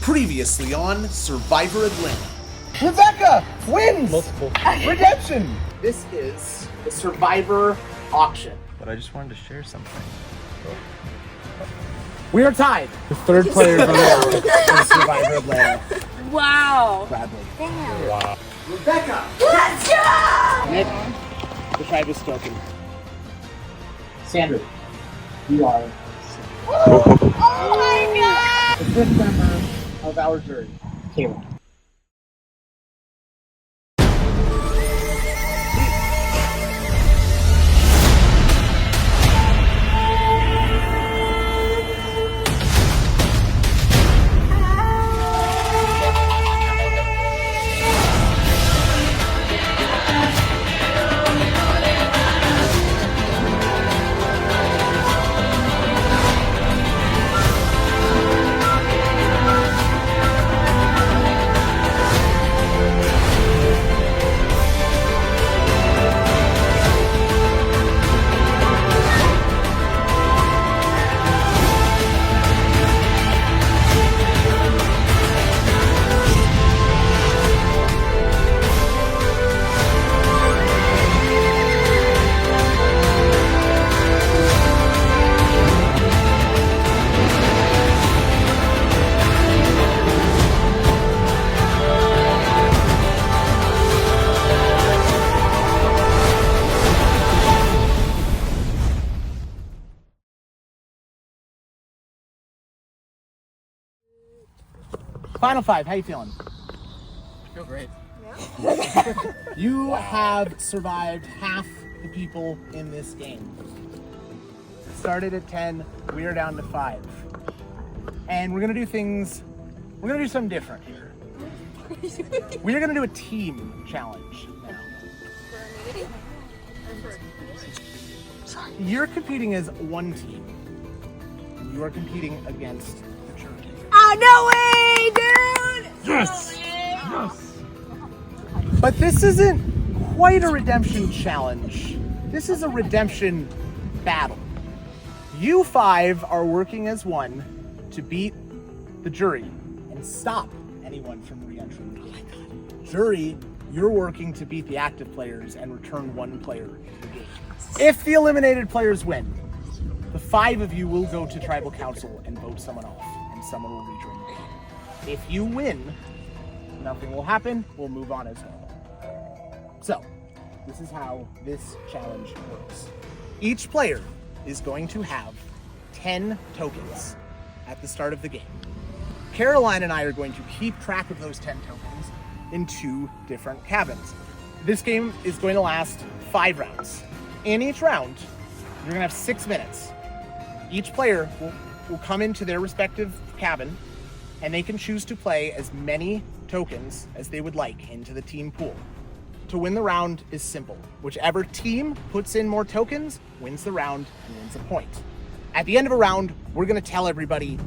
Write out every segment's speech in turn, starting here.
Previously on Survivor Atlanta. Rebecca wins! Multiple. Redemption! This is the Survivor auction. But I just wanted to share something. We are tied. The third player of the round in Survivor Atlanta. Wow. Gladly. Damn. Wow. Rebecca! Let's go! Nick, the tribe is spoken. Sandra, you are Oh my god! the fifth member of our jury, Kayla. Final five, how you feeling? I feel great. You have survived half the people in this game. Started at 10, we are down to 5. And we're gonna do something different here. We're gonna do a team challenge now. You're competing as one team. You are competing against the jury. Oh, no way, dude! Yes! But this isn't quite a redemption challenge. This is a redemption battle. You 5 are working as one to beat the jury and stop anyone from re-entering the game. Jury, you're working to beat the active players and return one player to the game. If the eliminated players win, the 5 of you will go to tribal council and vote someone off, and someone will rejoin the game. If you win, nothing will happen, we'll move on as normal. So, this is how this challenge works. Each player is going to have 10 tokens at the start of the game. Caroline and I are going to keep track of those 10 tokens in 2 different cabins. This game is going to last 5 rounds. In each round, you're gonna have 6 minutes. Each player will come into their respective cabin and they can choose to play as many tokens as they would like into the team pool. To win the round is simple. Whichever team puts in more tokens wins the round and wins a point. At the end of a round, we're gonna tell everybody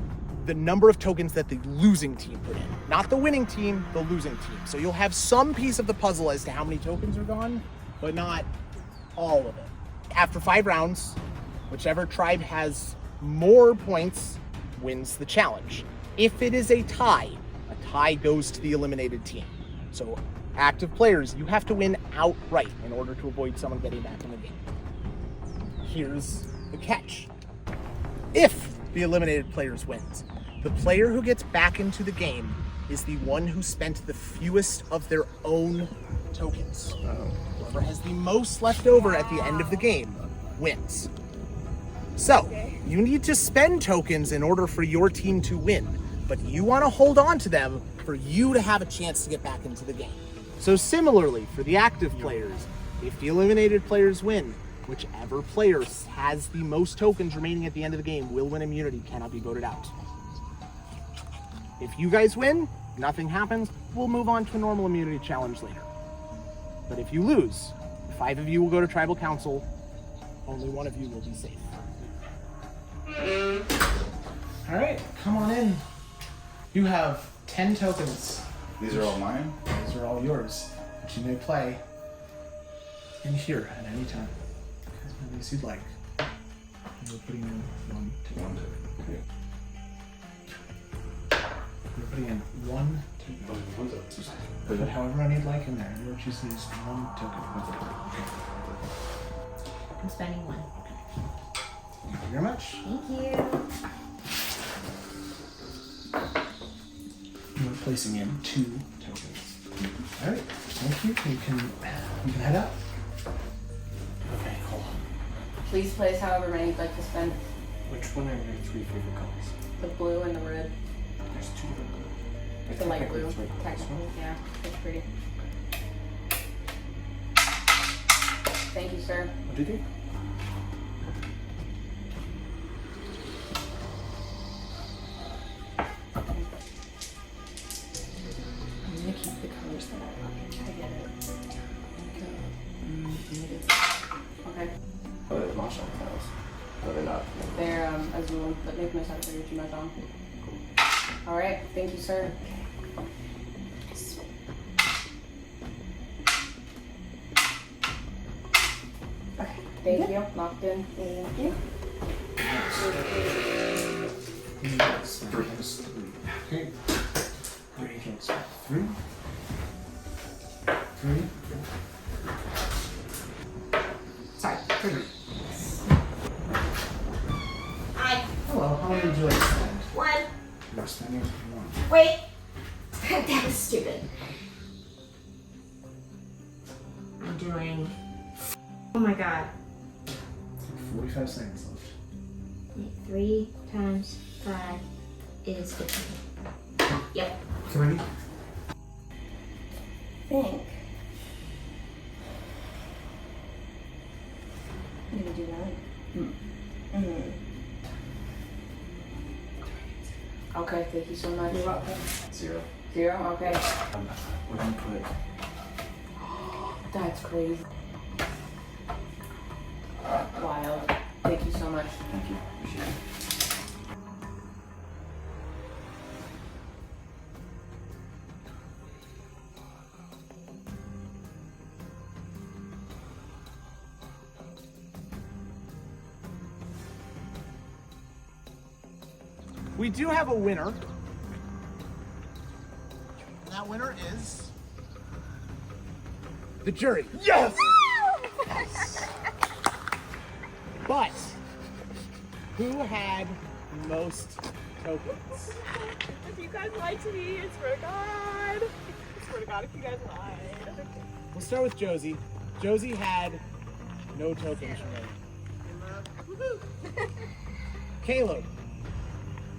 the number of tokens that the losing team put in. Not the winning team, the losing team. So you'll have some piece of the puzzle as to how many tokens are gone, but not all of it. After 5 rounds, whichever tribe has more points wins the challenge. If it is a tie goes to the eliminated team. So active players, you have to win outright in order to avoid someone getting back in the game. Here's the catch. If the eliminated players wins, the player who gets back into the game is the one who spent the fewest of their own tokens. Whoever has the most left over at the end of the game wins. So, you need to spend tokens in order for your team to win, but you want to hold on to them for you to have a chance to get back into the game. So similarly, for the active players, if the eliminated players win, whichever player has the most tokens remaining at the end of the game will win immunity, cannot be voted out. If you guys win, nothing happens, we'll move on to a normal immunity challenge later. But if you lose, 5 of you will go to tribal council, only 1 of you will be safe. All right, come on in. You have 10 tokens. These are all mine? These are all yours, but you may play in here at any time. As many as you'd like. And we're putting in 1, 2, 1, 2. putting in one token. Put however many you'd like in there. You're choosing just one token. I'm spending one. Thank you very much. Thank you. We're placing in 2 tokens. All right, thank you. You can head out. Okay, cool. Please place however many you'd like to spend. Which one are your 3 favorite colors? The blue and the red. There's 2 different colors. The light blue. Technically, it's Technically, yeah. It's pretty. Thank you, sir. What do you think? I'm gonna keep the colors that I like. I get it. Okay. Oh, they're Marshall tiles. No, they're not. They're Azul, but make my side figure too much on. Alright, thank you, sir. Okay, thank you. Locked in. Thank you. Yes, 3 times 3. Okay. 3 against 3. 3. Sorry, 3. Hi. Hello, how many would you like to spend? One. You're spending 1. Wait. That was stupid. I'm doing. Oh my god. 45 seconds left. 3 times 5 is 15. Yep. 3. Think. I'm gonna do that. Okay, thank you so much. You're welcome. 0. 0? Okay. We're gonna put. That's crazy. Wild. Thank you so much. Thank you. Appreciate it. We do have a winner. And that winner is the jury. Yes! But who had most tokens? If you guys lied to me, I swear to God. I swear to God, if you guys lied. We'll start with Josie. Josie had no tokens remaining. Caleb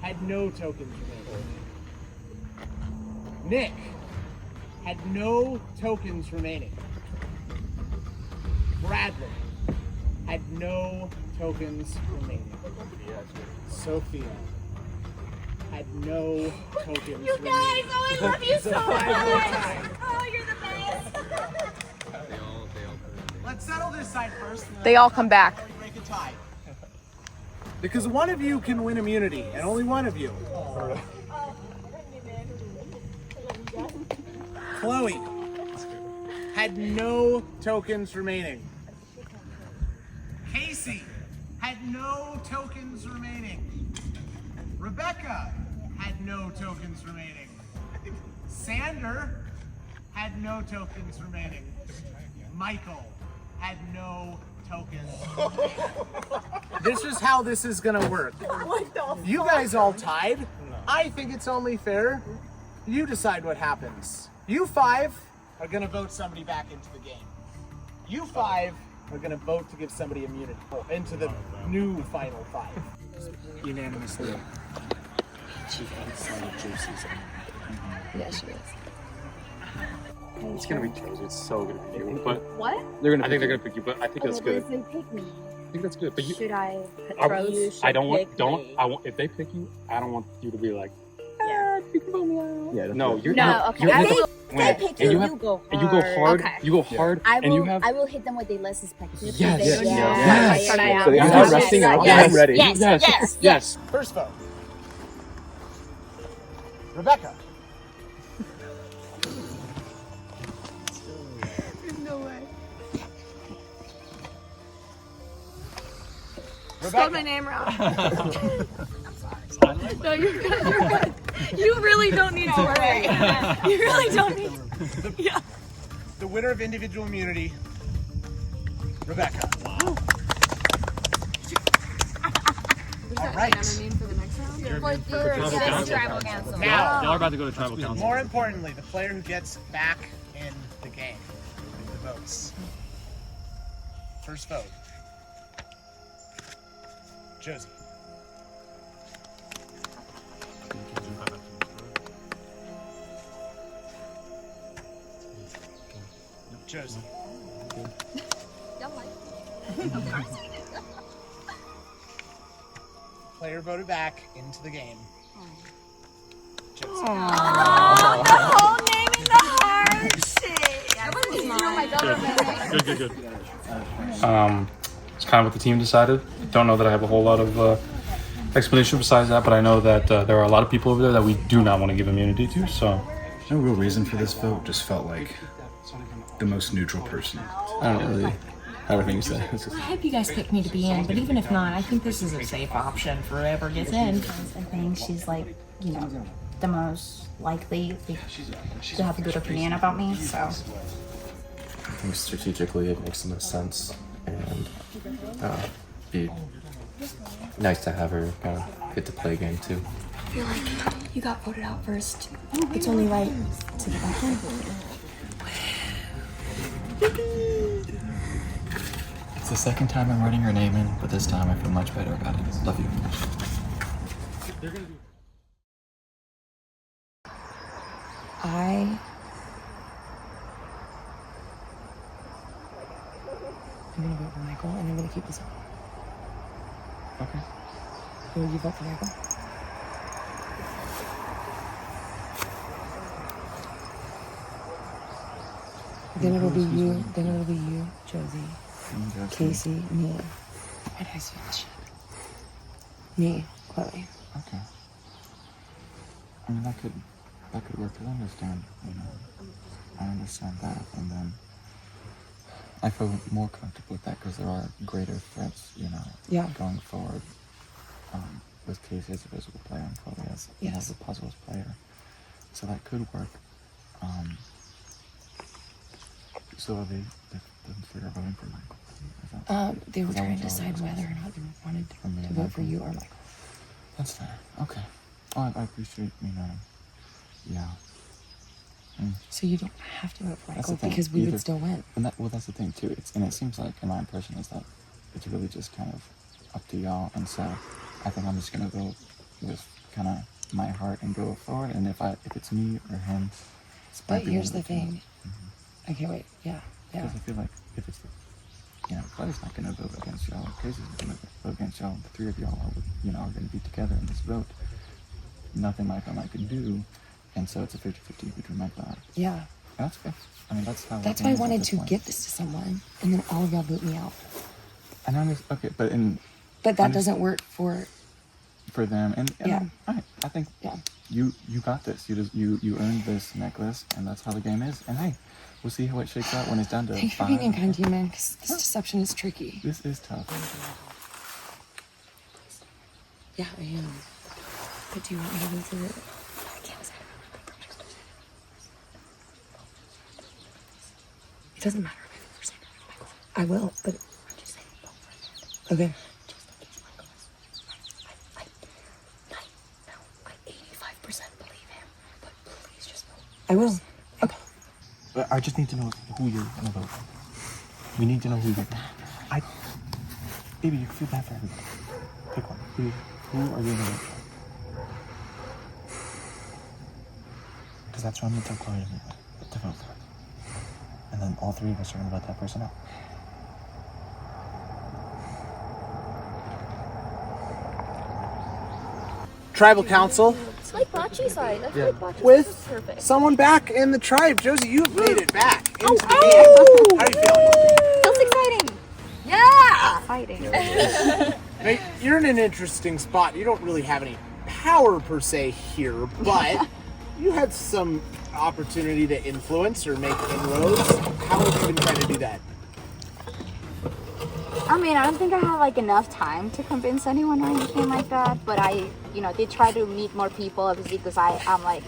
had no tokens remaining. Nick had no tokens remaining. Bradley had no tokens remaining. Sophia had no tokens remaining. You guys, oh, I love you so much. much. Oh, you're the best. Let's settle this side first. They all come back. Break a tie. Because one of you can win immunity, and only one of you. Chloe had no tokens remaining. Casey had no tokens remaining. Rebecca had no tokens remaining. Sander had no tokens remaining. Michael had no tokens. This is how this is gonna work. You guys all tied. I think it's only fair. You decide what happens. You 5 are gonna vote somebody back into the game. You 5 are gonna vote to give somebody immunity into the new final 5. Unanimously. She decided Josie's. Yeah, she is. It's gonna be Josie. It's so gonna be you. But What? I think they're gonna pick you. But I think that's good. Listen, pick me. I think that's good. But you, Should I I, pros? I don't want. pick Don't. me. I want. If they pick you, I don't want you to be like. Yeah. You can vote me out. Yeah. No, you're. No, you're, okay. You're I the will- winner. They pick And you, have- you go hard. And you go hard. Okay. You go hard. I and you will. have. I will hit them with the less expected. Yes, They yes, don't know. yes. But I am. So they Yes, start yes, resting out. yes, I'm ready. Yes. Yes. Yes. Yes. First vote. Rebecca. No way. Spelled my Rebecca. name wrong. I'm sorry. No, you're good. You're good. You really really don't need to worry. You really don't need to. Yeah. The winner of individual immunity, Rebecca. Wow. All right. Tribal council. Now, Y'all are about to go to tribal council. more importantly, the player who gets back in the game, the votes. First vote, Josie. Josie. Player voted back into the game. Josie. Good. It's kind of what the team decided. Don't know that I have a whole lot of explanation besides that, but I know that there are a lot of people over there that we do not want to give immunity to, so. No real reason for this vote. Just felt like the most neutral person. I don't really have anything to say. I hope you guys pick me to be in, but even if not, I think this is a safe option for whoever gets in. I think she's like, the most likely to have a good opinion about me, so. I think strategically it makes the most sense, and be nice to have her kind of get to play a game too. I feel like you got voted out first. It's only right to get back in. It's the second time I'm writing her name in, but this time I feel much better about it. Love you. I'm gonna vote for Michael, and I'm gonna keep this up. Okay. Will you vote for Michael? Then it'll be you. Then it'll be you, Josie, Casey, me. Why did I say this shit? Me, Chloe. Okay. I mean, that could work. I understand, I understand that, and then I feel more comfortable with that because there are greater threats, Yeah. going forward. With Casey as a physical player and Chloe as a puzzles player, so that could work. So are they consider voting for Michael? Is that, They were is that trying to what y'all decide are whether or saying? not they wanted For me to and vote for Michael? you or Michael. That's fair. Okay. Oh, I appreciate, yeah. So you don't have to vote for That's the Michael thing. because we Either- would still win. And that's the thing too. It seems like, in my impression, is that it's really just kind of up to y'all. And so I think I'm just gonna go with kind of my heart and go forward. And if it's me or him, it's might But be here's one the of two. thing. Okay, wait. Yeah. Because I feel like if it's, Chloe's not gonna vote against y'all. Casey's not gonna vote against y'all. The three of y'all are gonna be together in this vote. Nothing Michael and I can do, and so it's a 50-50 between Michael and I. Yeah. That's fair. I mean, that's how. That's why I wanted to give this to someone, and then all of y'all boot me out. And I'm just, okay, but But that doesn't work for. for them, and Yeah. all right, I think Yeah. you got this. You earned this necklace, and that's how the game is. And hey, we'll see how it shakes out when it's down to Thank you for 5. being kind to you, man, because this deception is tricky. This is tough. Yeah, I am. But do you want me to go through it? I can't say it doesn't matter if I vote for Sandra or Michael. I will, but I'm just saying vote for Amanda. Okay. Just in case Michael is. I 85% believe him, but please just vote. I will. Okay. But I just need to know who you're gonna vote for. We need to know who you're. Baby, you feel bad for everybody. Pick one. Who are you gonna vote for? Because that's what I'm gonna tell Chloe to vote for. And then all three of us are gonna vote that person out. Tribal Council It's like Bocce's side. I feel like Bocce's with perfect. someone back in the tribe. Josie, you've made it back into the game. How are you feeling? Feels exciting. Yeah. Exciting. I mean, you're in an interesting spot. You don't really have any power per se here, but you had some opportunity to influence or make inroads. How have you been trying to do that? I mean, I don't think I have like enough time to convince anyone or anything like that. But I, did try to meet more people, obviously, because I'm like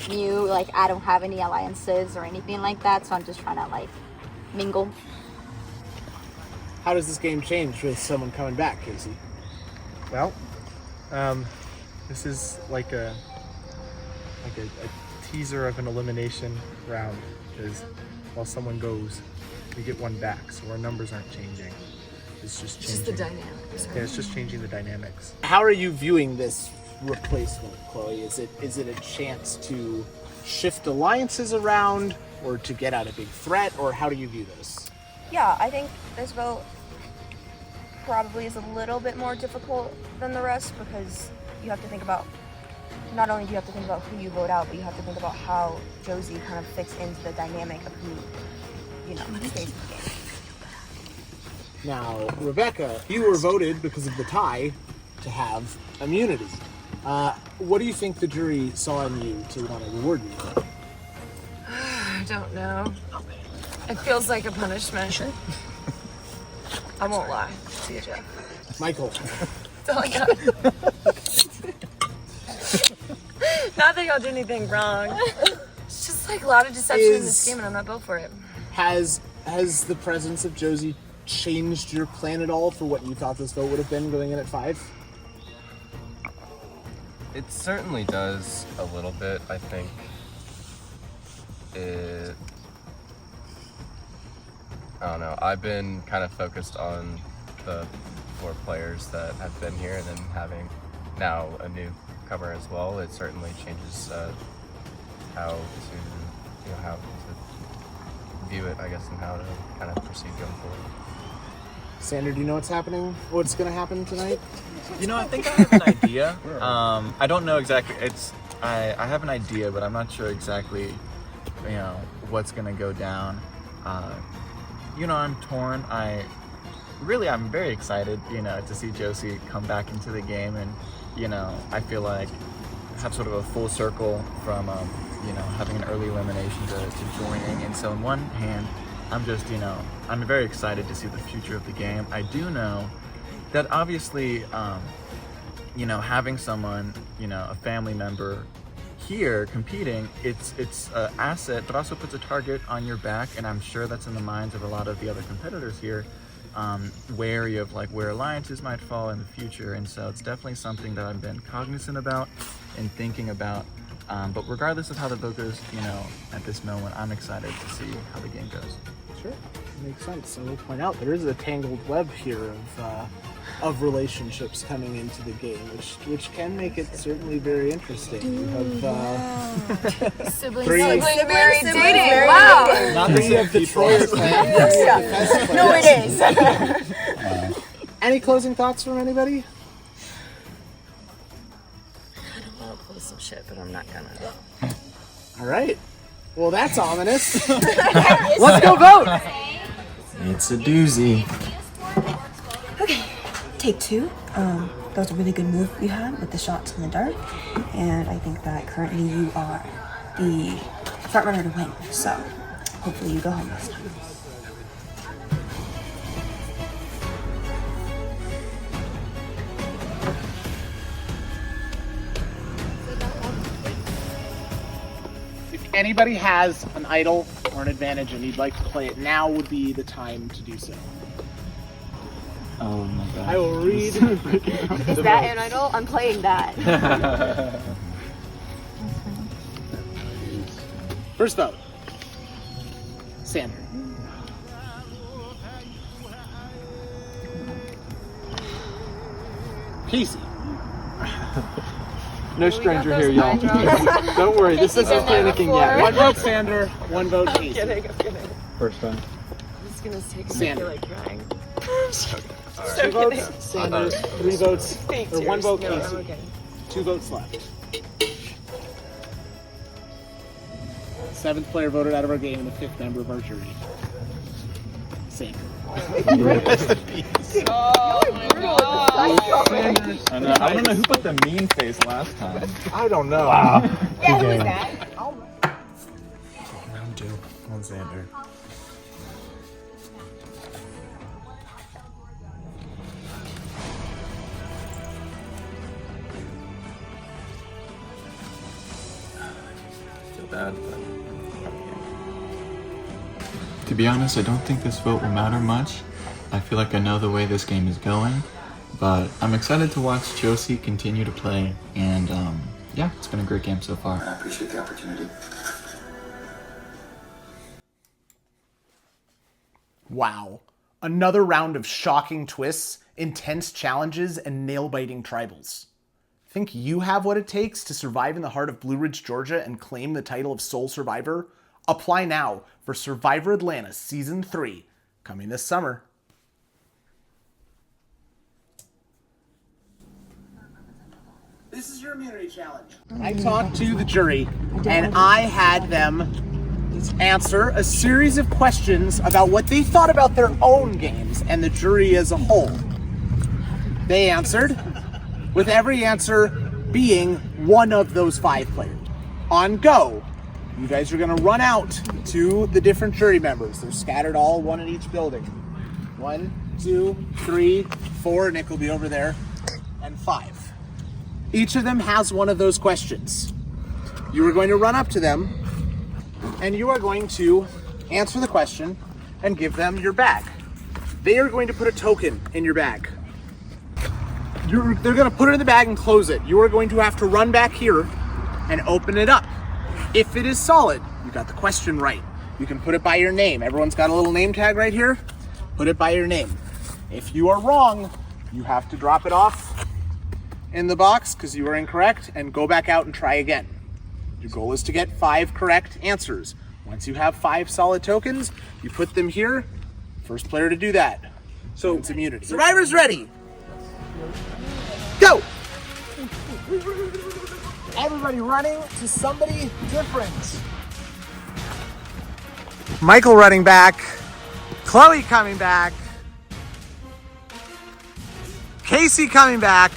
new. Like I don't have any alliances or anything like that. So I'm just trying to like mingle. How does this game change with someone coming back, Casey? Well, this is like a teaser of an elimination round, because while someone goes, we get one back, so our numbers aren't changing. It's just changing. Just the dynamics. Yeah, it's just changing the dynamics. How are you viewing this replacement, Chloe? Is it a chance to shift alliances around, or to get out a big threat, or how do you view this? Yeah, I think this vote probably is a little bit more difficult than the rest, because you have to think about, not only do you have to think about who you vote out, but you have to think about how Josie kind of fits into the dynamic of who, stays in the game. Now, Rebecca, you were voted because of the tie to have immunity. What do you think the jury saw in you to want to reward you? I don't know. It feels like a punishment. Sure. I won't lie. See you, Jeff. Michael. That's all I got. Not that y'all did anything wrong. It's just like a lot of deception in this game, and I'm not built for it. Has the presence of Josie changed your plan at all for what you thought this vote would have been going in at 5? It certainly does a little bit. I think I don't know. I've been kind of focused on the 4 players that have been here, and then having now a newcomer as well. It certainly changes how to view it, I guess, and how to kind of proceed going forward. Sander, do you know what's happening? What's going to happen tonight? I think I have an idea. I don't know exactly. I have an idea, but I'm not sure exactly, what's going to go down. I'm torn. I'm very excited, to see Josie come back into the game, and, I feel like have sort of a full circle from, having an early elimination to joining. And so on one hand, I'm just, I'm very excited to see the future of the game. I do know that obviously, having someone, a family member here competing, it's an asset, but also puts a target on your back. And I'm sure that's in the minds of a lot of the other competitors here, wary of like where alliances might fall in the future. And so it's definitely something that I've been cognizant about and thinking about. But regardless of how the vote goes, at this moment, I'm excited to see how the game goes. Sure, makes sense. So we'll point out there is a tangled web here of relationships coming into the game, which can make it certainly very interesting. You have Siblings married dating. Wow. Not the same people. No, it is. Any closing thoughts from anybody? I'll close some shit, but I'm not gonna. All right. Well, that's ominous. Let's go vote. It's a doozy. Okay, take 2. That was a really good move you had with the shots in the dark, and I think that currently you are the front runner to win. So hopefully you go home this time. If anybody has an idol or an advantage and you'd like to play it, now would be the time to do so. Oh my god. I will read. Is that an idol? I'm playing that. First vote. Sander. Casey. No stranger here, y'all. Don't worry, this isn't panicking yet. 1 vote Sander, 1 vote Casey. I'm kidding. First time. It's gonna take me Sander. like crying. 2 votes Sander, 3 votes, or 1 vote No, Casey. I'm okay. 2 votes left. 7th player voted out of our game and the 5th member of our jury. Sander. I don't know who put the mean face last time. I don't know. Wow. Yeah, who was that? Round 2 on Xander. feel bad, but To be honest, I don't think this vote will matter much. I feel like I know the way this game is going, but I'm excited to watch Josie continue to play, and yeah, it's been a great game so far. I appreciate the opportunity. Wow. Another round of shocking twists, intense challenges, and nail-biting tribals. Think you have what it takes to survive in the heart of Blue Ridge, Georgia and claim the title of Sole Survivor? Apply now for Survivor Atlanta Season 3, coming this summer. This is your immunity challenge. I talked to the jury, and I had them answer a series of questions about what they thought about their own games and the jury as a whole. They answered, with every answer being one of those 5 players. On go, you guys are gonna run out to the different jury members. They're scattered all one in each building. 1, 2, 3, 4, Nick will be over there, and 5. Each of them has one of those questions. You are going to run up to them and you are going to answer the question and give them your bag. They are going to put a token in your bag. They're going to put it in the bag and close it. You are going to have to run back here and open it up. If it is solid, you got the question right. You can put it by your name. Everyone's got a little name tag right here. Put it by your name. If you are wrong, you have to drop it off in the box because you are incorrect and go back out and try again. Your goal is to get 5 correct answers. Once you have 5 solid tokens, you put them here. First player to do that. So it's immunity. Survivor's ready. Go! Everybody running to somebody different. Michael running back. Chloe coming back. Casey coming back.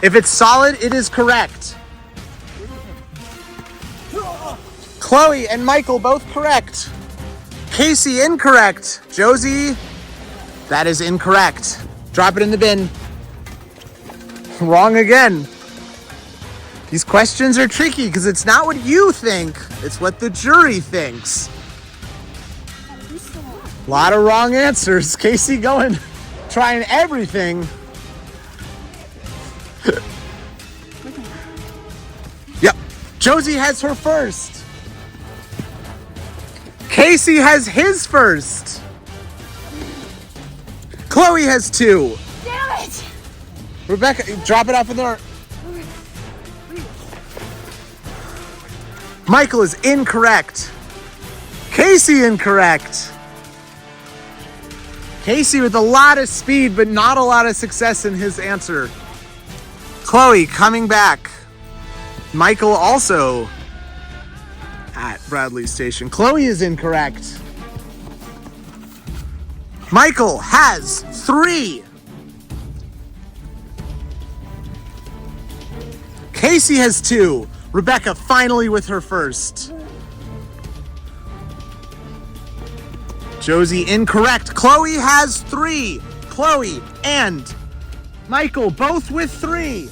If it's solid, it is correct. Chloe and Michael both correct. Casey incorrect. Josie, that is incorrect. Drop it in the bin. Wrong again. These questions are tricky because it's not what you think, it's what the jury thinks. A lot of wrong answers. Casey going, trying everything. Yep. Josie has her first. Casey has his first. Chloe has 2. Damn it! Rebecca, drop it off in there. Michael is incorrect. Casey incorrect. Casey with a lot of speed, but not a lot of success in his answer. Chloe coming back. Michael also at Bradley Station. Chloe is incorrect. Michael has 3. Casey has 2. Rebecca finally with her first. Josie incorrect. Chloe has 3. Chloe and Michael both with 3.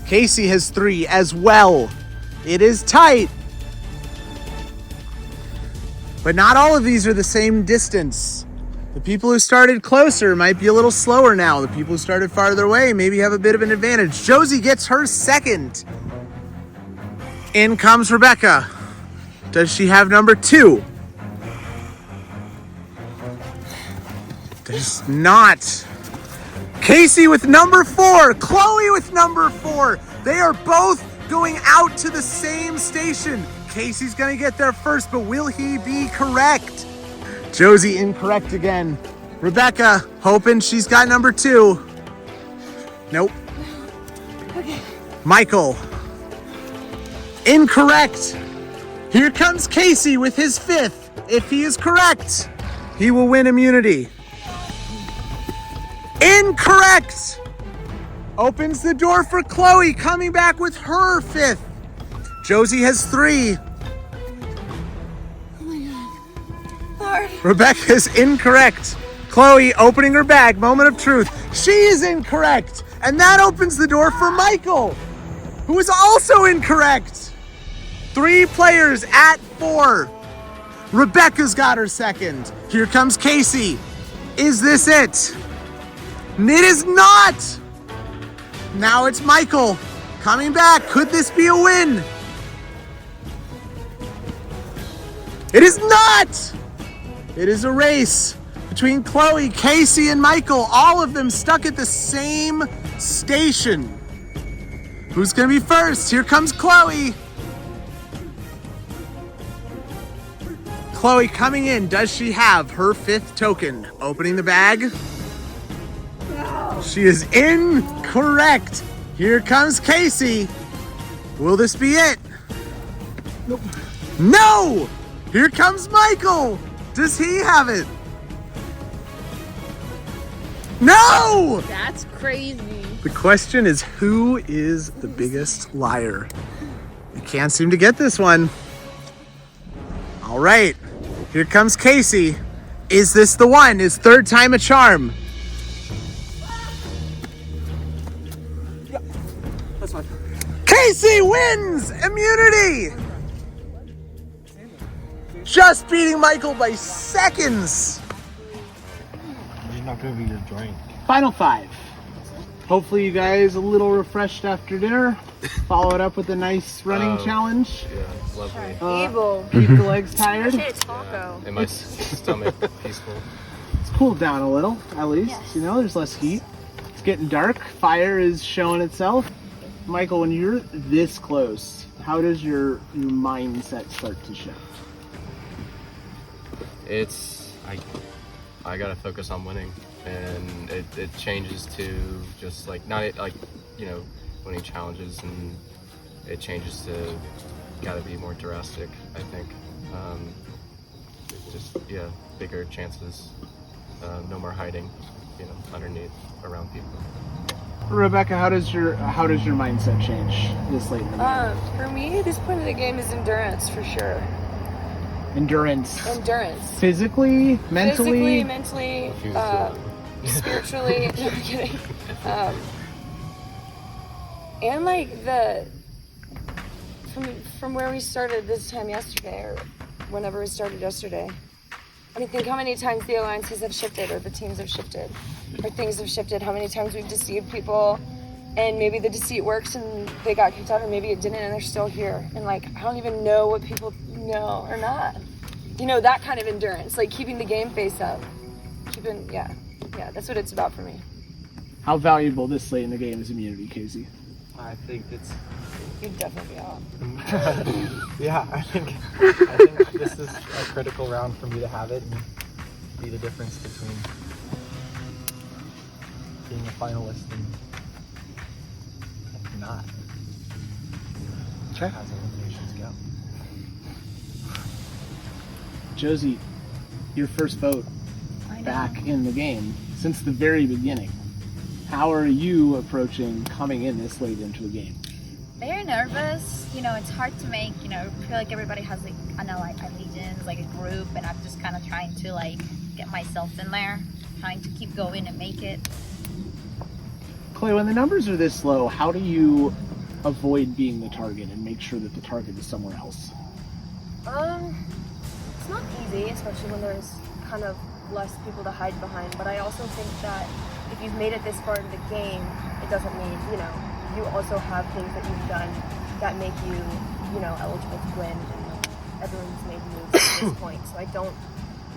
Casey has 3 as well. It is tight. But not all of these are the same distance. The people who started closer might be a little slower now. The people who started farther away maybe have a bit of an advantage. Josie gets her second. In comes Rebecca. Does she have number 2? Does not. Casey with number 4. Chloe with number 4. They are both going out to the same station. Casey's gonna get there first, but will he be correct? Josie incorrect again. Rebecca hoping she's got number 2. Nope. Okay. Michael. Incorrect. Here comes Casey with his 5th. If he is correct, he will win immunity. Incorrect. Opens the door for Chloe coming back with her 5th. Josie has 3. Oh my God. Lord. Rebecca is incorrect. Chloe opening her bag, moment of truth. She is incorrect. And that opens the door for Michael, who is also incorrect. 3 players at 4. Rebecca's got her second. Here comes Casey. Is this it? It is not. Now it's Michael coming back. Could this be a win? It is not. It is a race between Chloe, Casey, and Michael. All of them stuck at the same station. Who's gonna be first? Here comes Chloe. Chloe coming in. Does she have her 5th token? Opening the bag. No. She is incorrect. Here comes Casey. Will this be it? Nope. No! Here comes Michael. Does he have it? No! That's crazy. The question is, who is the biggest liar? You can't seem to get this one. All right, here comes Casey. Is this the one? Is 3rd time a charm? Yeah, that's fine. Casey wins immunity! Just beating Michael by seconds. You're not gonna be your drink. Final 5. Hopefully you guys a little refreshed after dinner. Follow it up with a nice running challenge. Yeah, lovely. Evil. Keep the legs tired. Shit, taco. And my stomach peaceful. It's cooled down a little, at least. Yes. You know, there's less heat. It's getting dark. Fire is showing itself. Michael, when you're this close, how does your mindset start to shift? It's I gotta focus on winning, and it changes to just like not like, you know, winning challenges, and it changes to gotta be more drastic. I think just bigger chances, no more hiding, you know, underneath around people. Rebecca, how does your mindset change this late in the game? For me, this point of the game is endurance for sure. Endurance. Physically, mentally. Spiritually. No, I'm kidding. And like from where we started this time yesterday, or whenever we started yesterday. I mean, think how many times the alliances have shifted, or the teams have shifted, or things have shifted. How many times we've deceived people, and maybe the deceit works and they got kicked out, or maybe it didn't and they're still here. And like, I don't even know what people know or not. You know, that kind of endurance, like keeping the game face up. Yeah, that's what it's about for me. How valuable this late in the game is immunity, Casey? I think it's. You'd definitely be out. Yeah, I think this is a critical round for me to have it and be the difference between being a finalist and not. Okay. As eliminations go. Josie, your first vote back in the game since the very beginning. How are you approaching coming in this late into a game? Very nervous. You know, it's hard to make, you know, I feel like everybody has like an allegiance, like a group, and I'm just kind of trying to like get myself in there, trying to keep going and make it. Clay, when the numbers are this low, how do you avoid being the target and make sure that the target is somewhere else? It's not easy, especially when there's kind of less people to hide behind, but I also think that if you've made it this far in the game, it doesn't mean, you know, you also have things that you've done that make you, you know, eligible to win, and everyone's made moves at this point, so I don't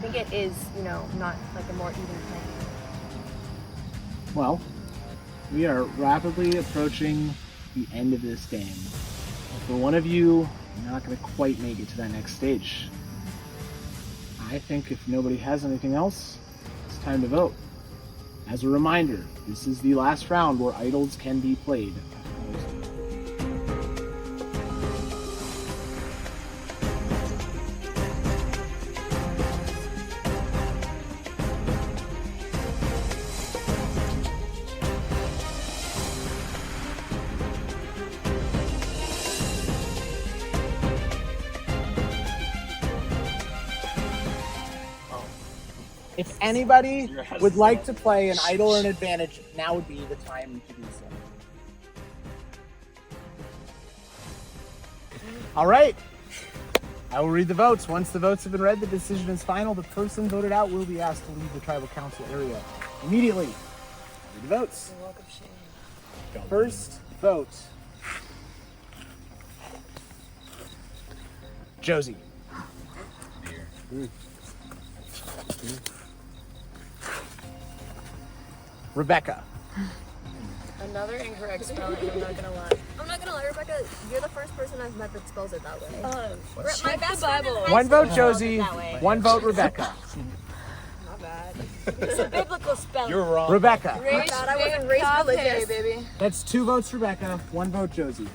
think it is, you know, not like a more even playing. Well, we are rapidly approaching the end of this game. For one of you, you're not going to quite make it to that next stage. I think if nobody has anything else, it's time to vote. As a reminder, this is the last round where idols can be played. If anybody would like to play an idol or an advantage, now would be the time to do so. All right. I will read the votes. Once the votes have been read, the decision is final. The person voted out will be asked to leave the tribal council area immediately. Read the votes. First vote. Josie. Rebecca. Another incorrect spelling, I'm not gonna lie. I'm not gonna lie, Rebecca, you're the first person I've met that spells it that way. My best friend in high One vote school Josie, spelled it that way. one vote Rebecca. Not bad. It's a biblical spelling. You're wrong. Rebecca. I thought I wasn't raised religious. Baby. That's 2 votes Rebecca, 1 vote Josie.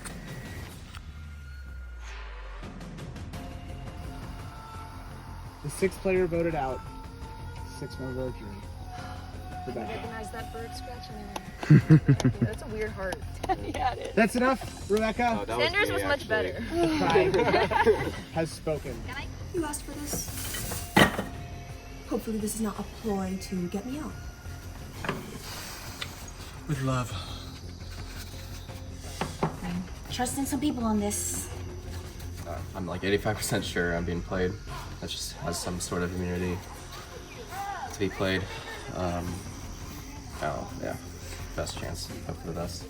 The 6th player voted out. 6 more vote jury. I Rebecca. recognize that bird scratching. That's a weird heart. Yeah, it is. That's enough, Rebecca. Sanders was much better. The tribe has spoken. You asked for this. Hopefully this is not a ploy to get me out. With love. I'm trusting some people on this. I'm like 85% sure I'm being played. That just has some sort of immunity to be played. Oh, yeah. Best chance. Hope for the best.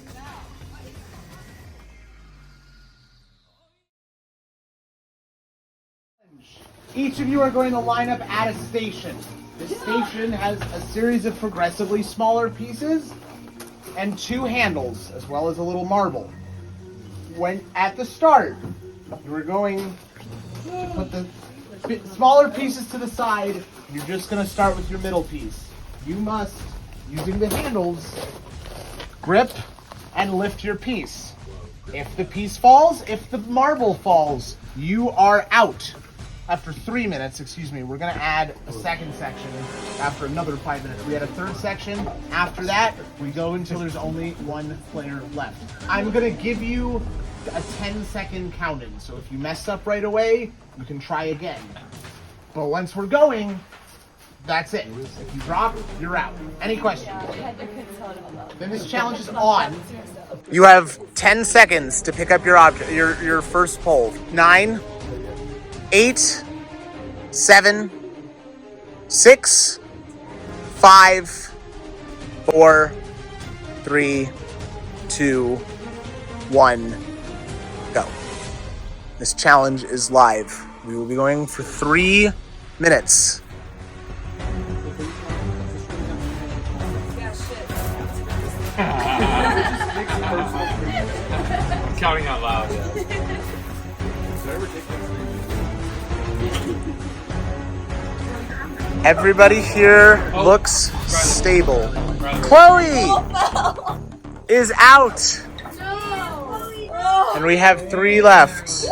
Each of you are going to line up at a station. The station has a series of progressively smaller pieces and 2 handles, as well as a little marble. When at the start, you are going to put the smaller pieces to the side. You're just going to start with your middle piece. You must, using the handles, grip and lift your piece. If the piece falls, if the marble falls, you are out. After 3 minutes, we're gonna add a second section after another 5 minutes. We had a third section. After that, we go until there's only 1 player left. I'm gonna give you a 10-second count-in, so if you mess up right away, you can try again. But once we're going, that's it. If you drop, you're out. Any questions? Then this challenge is on. You have 10 seconds to pick up your object, your first pole. 9, 8, 7, 6, 5, 4, 3, 2, 1, go. This challenge is live. We will be going for 3 minutes. Counting out loud, yeah. Everybody here looks stable. Chloe is out. And we have 3 left.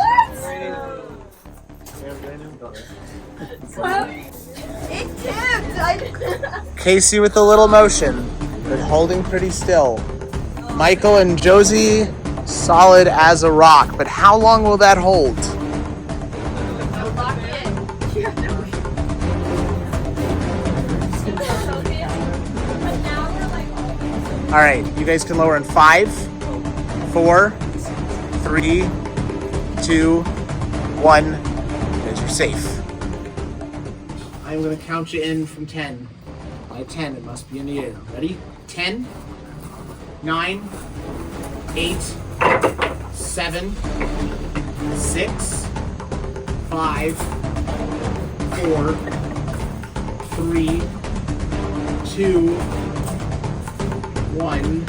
It tipped! Casey with a little motion, but holding pretty still. Michael and Josie, solid as a rock, but how long will that hold? All right, you guys can lower in 5, 4, 3, 2, 1, and you're safe. I'm gonna count you in from 10. By 10, it must be in the air. Ready? 10, 9, 8, 7, 6, 5, 4, 3, 2, 1,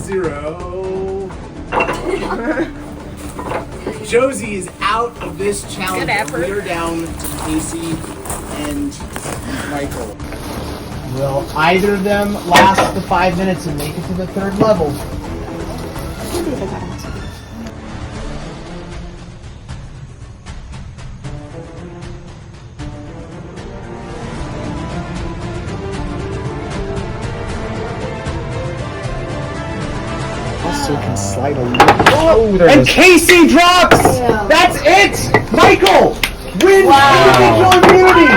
0. Josie is out of this challenge. We are down to Casey and Michael. Will either of them last the 5 minutes and make it to the 3rd level? Also can slide a little. Oh, and Casey drops! Yeah. That's it! Michael wins individual immunity!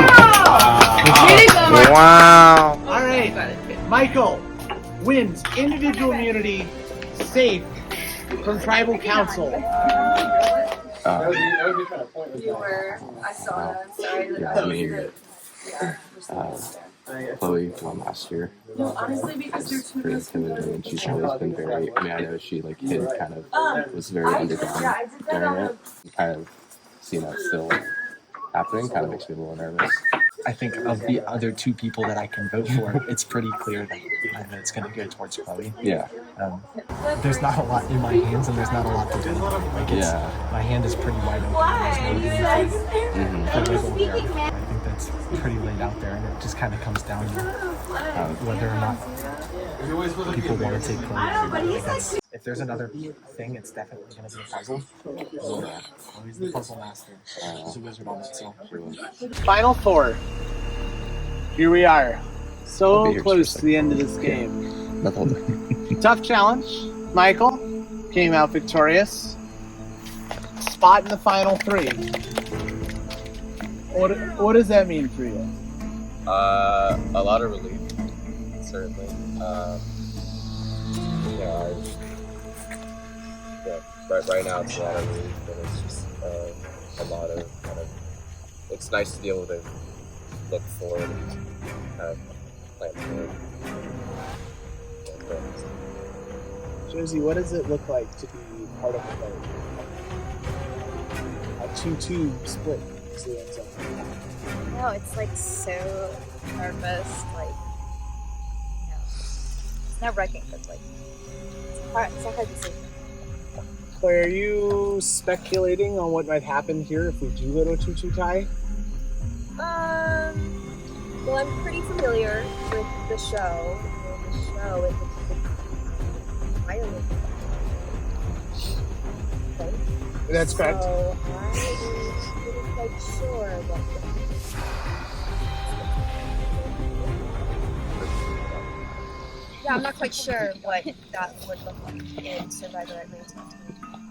Wow. All right. Michael wins individual immunity, safe from Tribal Council. You were. I saw that. Sorry that Yeah, I I mean, yeah. Chloe won last year. No, honestly, because you're too Pretty intimidating, and she's always been very. I mean, I know she like hid kind of was very underground during it. Kind of seeing that still happening kind of makes me a little nervous. I think of the other two people that I can vote for, it's pretty clear that it's going to go towards Chloe. Yeah. There's not a lot in my hands, and there's not a lot to do. Like it's, my hand is pretty wide open. There's no wiggle there. I think that's pretty laid out there, and it just kind of comes down to whether or not people want to take Chloe. If there's another thing, it's definitely going to be a puzzle. Chloe's the puzzle master. She's a wizard on it, so. Final four. Here we are. So close to the end of this game. Tough challenge. Michael came out victorious. Spot in the final three. What does that mean for you? A lot of relief, certainly. Right now it's a lot of relief, and it's just a lot of kind of. It's nice to be able to look forward and kind of plan forward. Josie, what does it look like to be part of a vote? A 2-2 split is the end zone. No, it's like so nervous, like, you know, it's nerve-wracking, but like, it's a hard decision. Claire, are you speculating on what might happen here if we do go to a 2-2 tie? Well, I'm pretty familiar with the show. That's correct. So I'm pretty quite sure what Yeah, I'm not quite sure what that would look like in Survivor at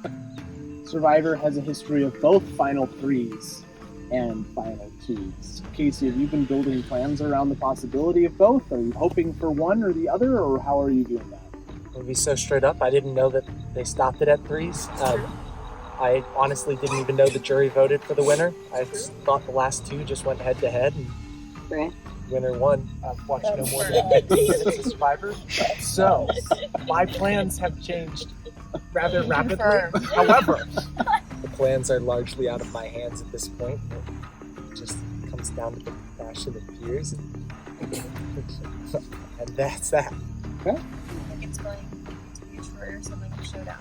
19. Survivor has a history of both Final Threes and Final Twos. Casey, have you been building plans around the possibility of both? Are you hoping for one or the other, or how are you doing that? To be so straight up, I didn't know that they stopped it at threes. I honestly didn't even know the jury voted for the winner. I thought the last two just went head to head, and winner won. I've watched no more than 15 minutes of Survivor, so my plans have changed rather rapidly. However, the plans are largely out of my hands at this point. It just comes down to the passion of peers, and that's that. Okay. I think it's going to be a Troyer something showdown.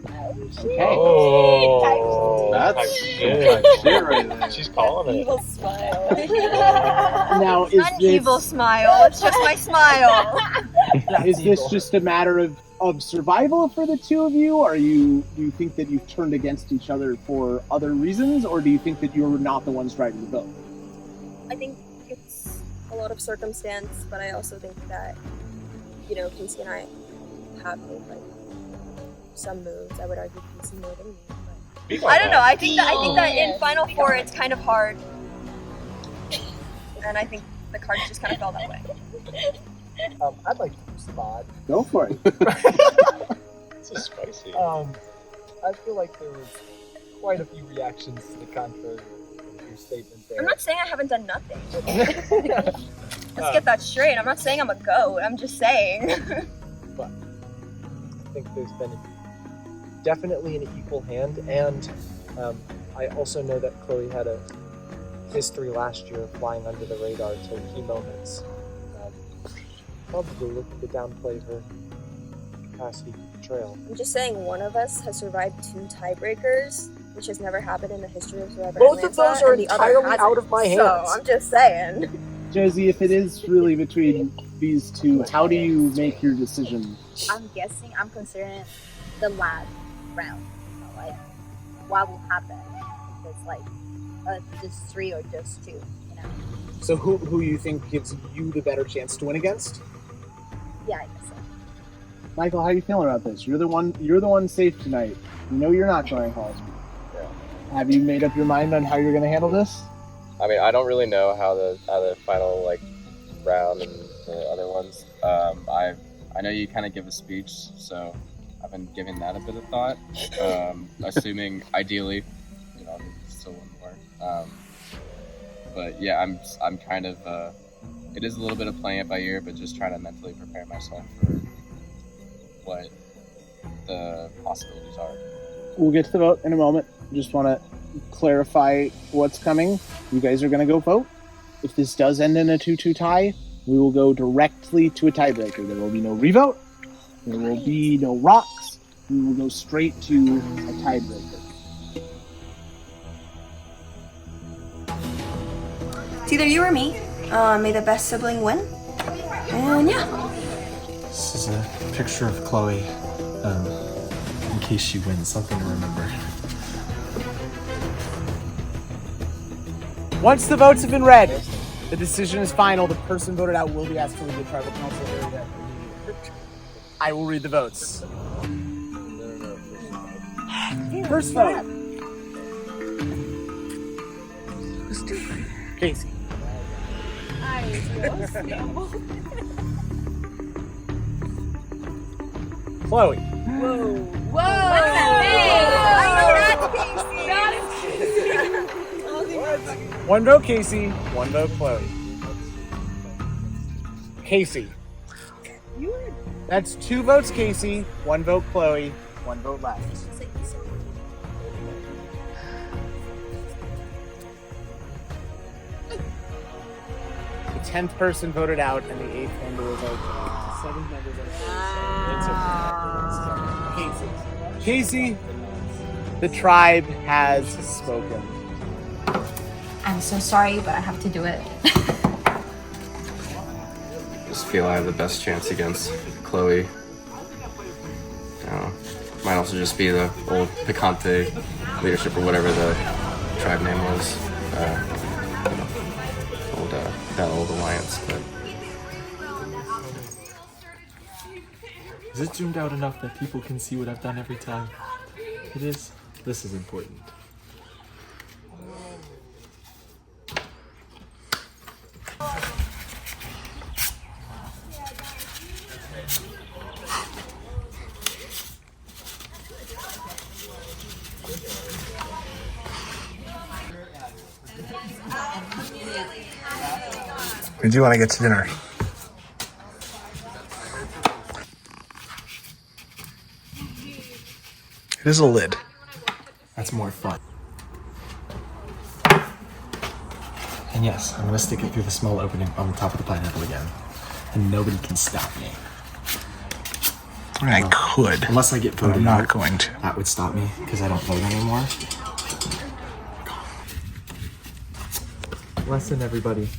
Okay. Oh, that's good. Right there. She's calling it. Evil smile. Now, is Not an this evil smile. It's just my smile. is this just a matter of survival for the two of you? Or do you think that you've turned against each other for other reasons, or do you think that you're not the ones driving the boat? I think it's a lot of circumstance, but I also think that, you know, Casey and I have made like some moves. I would argue Casey more than me. But I don't know. I think that in Final Four it's kind of hard, and I think the cards just kind of fell that way. I'd like to respond. Go for it. This is spicy. I feel like there was quite a few reactions to the contrary of your statement there. I'm not saying I haven't done nothing. Let's get that straight. I'm not saying I'm a goat. I'm just saying. But I think there's been definitely an equal hand, and I also know that Chloe had a history last year of flying under the radar to key moments. Probably looking to downplay her capacity for betrayal. I'm just saying one of us has survived 2 tiebreakers, which has never happened in the history of Survivor Both of Atlanta, those are and the other entirely hasn't. out of my hands. So I'm just saying. Josie, if it is really between these two, how do you make your decision? I'm guessing, I'm considering the last round. You know, like, what will happen? If it's like just 3 or just 2, you know? So who you think gives you the better chance to win against? Yeah, I guess so. Michael, how are you feeling about this? You're the one safe tonight. You know you're not going home. Yeah. Have you made up your mind on how you're going to handle this? I mean, I don't really know how the final like round and the other ones. I know you kind of give a speech, so I've been giving that a bit of thought. Assuming ideally, you know, still one more. But yeah, I'm kind of. It is a little bit of playing it by ear, but just trying to mentally prepare myself for what the possibilities are. We'll get to the vote in a moment. Just want to clarify what's coming. You guys are going to go vote. If this does end in a 2-2 tie, we will go directly to a tiebreaker. There will be no revote. There will be no rocks. We will go straight to a tiebreaker. It's either you or me. May the best sibling win. And yeah. This is a picture of Chloe, in case she wins, something to remember. Once the votes have been read, the decision is final. The person voted out will be asked to leave the tribal council area. I will read the votes. First vote. Casey. Chloe. Whoa. Whoa! One vote Casey, one vote Chloe. Casey. That's 2 votes Casey, 1 vote Chloe, 1 vote left. The 10th person voted out and the 8th member was okay. 7 members are okay. Casey, the tribe has spoken. I'm so sorry, but I have to do it. Just feel I have the best chance against Chloe. Might also just be the old Picante leadership or whatever the tribe name was. That old alliance. But Is it zoomed out enough that people can see what I've done every time? It is. This is important. We do want to get to dinner. It is a lid. That's more fun. And yes, I'm gonna stick it through the small opening on the top of the pineapple again. And nobody can stop me. I could. Unless I get But voted I'm not out, going to. that would stop me, because I don't vote anymore. Lesson, everybody.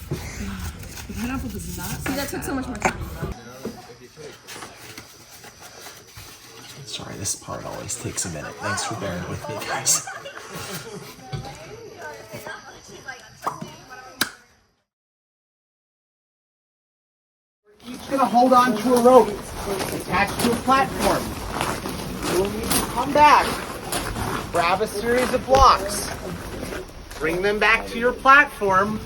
The pineapple does not. See, that took so much more time. Sorry, this part always takes a minute. Thanks for bearing with me, guys. Each gonna hold on to a rope attached to a platform. You will need to come back, grab a series of blocks, bring them back to your platform,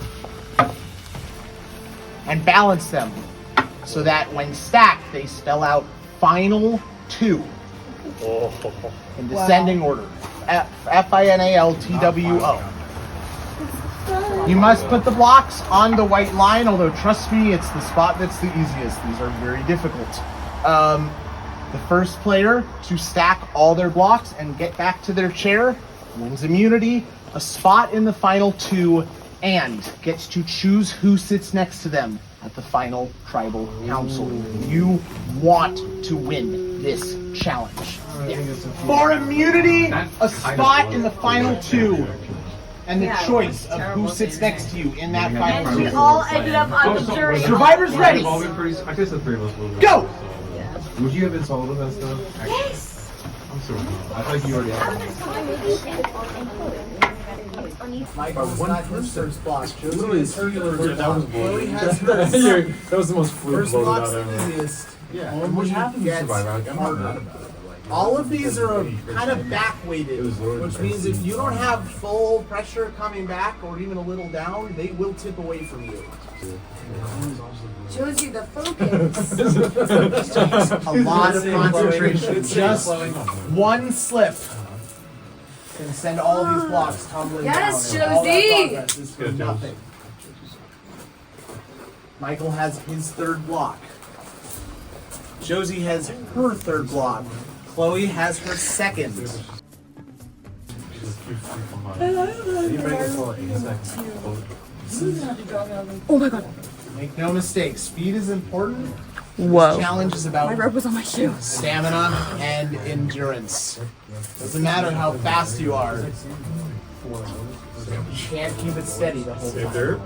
and balance them so that when stacked, they spell out final 2 in descending order. F-I-N-A-L-T-W-O. You must put the blocks on the white line, although trust me, it's the spot that's the easiest. These are very difficult. The first player to stack all their blocks and get back to their chair wins immunity, a spot in the final 2, and gets to choose who sits next to them at the final tribal council. You want to win this challenge. For immunity, a spot in the final 2. And the choice of who sits next to you in that final 2. We all ended up on the jury. Survivors ready. I guess the 3 of us will. Go! Would you have been told of that stuff? Yes! I'm sorry. I thought you already had Literally, that was bullshit. That was the most fluid vote out ever. Yeah. What happened to Survivor? I'm not mad about it. All of these are kind of back weighted, which means if you don't have full pressure coming back or even a little down, they will tip away from you. Josie, the focus. A lot of concentration. Just one slip can send all of these blocks tumbling Yes, down. All that Josie! progress is for nothing. Michael has his third block. Josie has her third block. Chloe has her second. Oh my god. Make no mistake, speed is important. Whoa. This challenge is about My rope was on my shoe. stamina and endurance. Doesn't matter how fast you are. You can't keep it steady the whole time.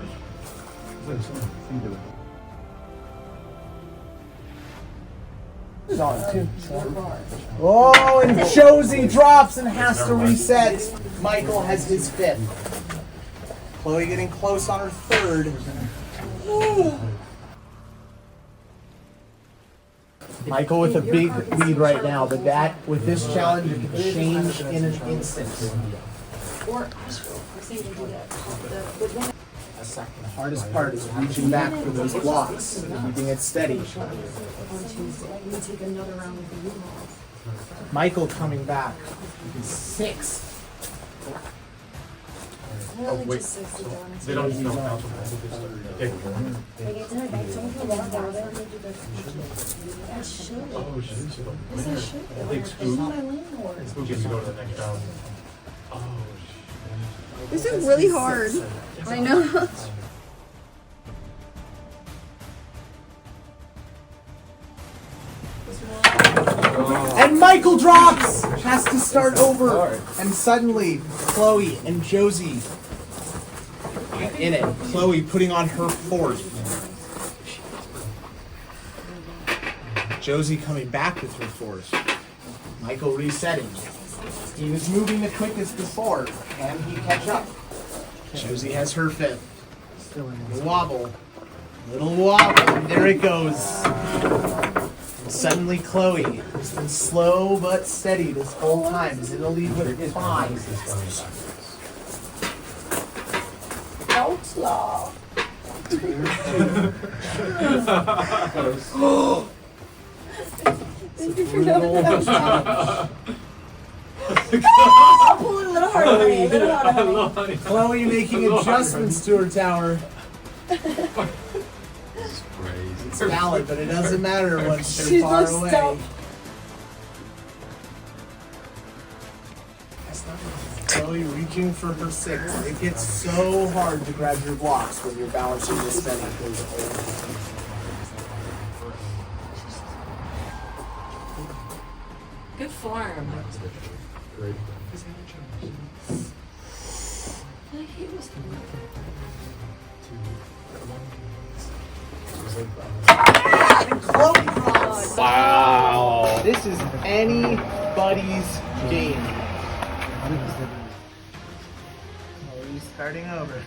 Oh, and Josie drops and has to reset. Michael has his fifth. Chloe getting close on her third. Michael with a big lead right now, but that with this challenge it can change in an instant. The hardest part is reaching back for those blocks, keeping it steady. Michael coming back. Sixth. Oh, wait. They don't know how to Oh, shit. Like Scoop gets to go to the next round. Oh, shit. This is really hard. I know. And Michael drops! Has to start over. And suddenly, Chloe and Josie in it. Chloe putting on her fourth. Josie coming back with her fourth. Michael resetting. He was moving the quickest before. Can he catch up? Josie has her fifth. Little wobble. Little wobble. And there it goes. And suddenly Chloe, who's been slow but steady this whole time, is in the lead with 5. Outlaw. Thank you for knowing that. Pull it a little harder, honey. A little harder, honey. Chloe making adjustments to her tower. It's valid, but it doesn't matter once they're She's far so away. stumped. Chloe reaching for her sixth. It gets so hard to grab your blocks when you're balancing the spinning. Good form. Great. Chloe drops. Wow. This is anybody's game. Chloe's starting over.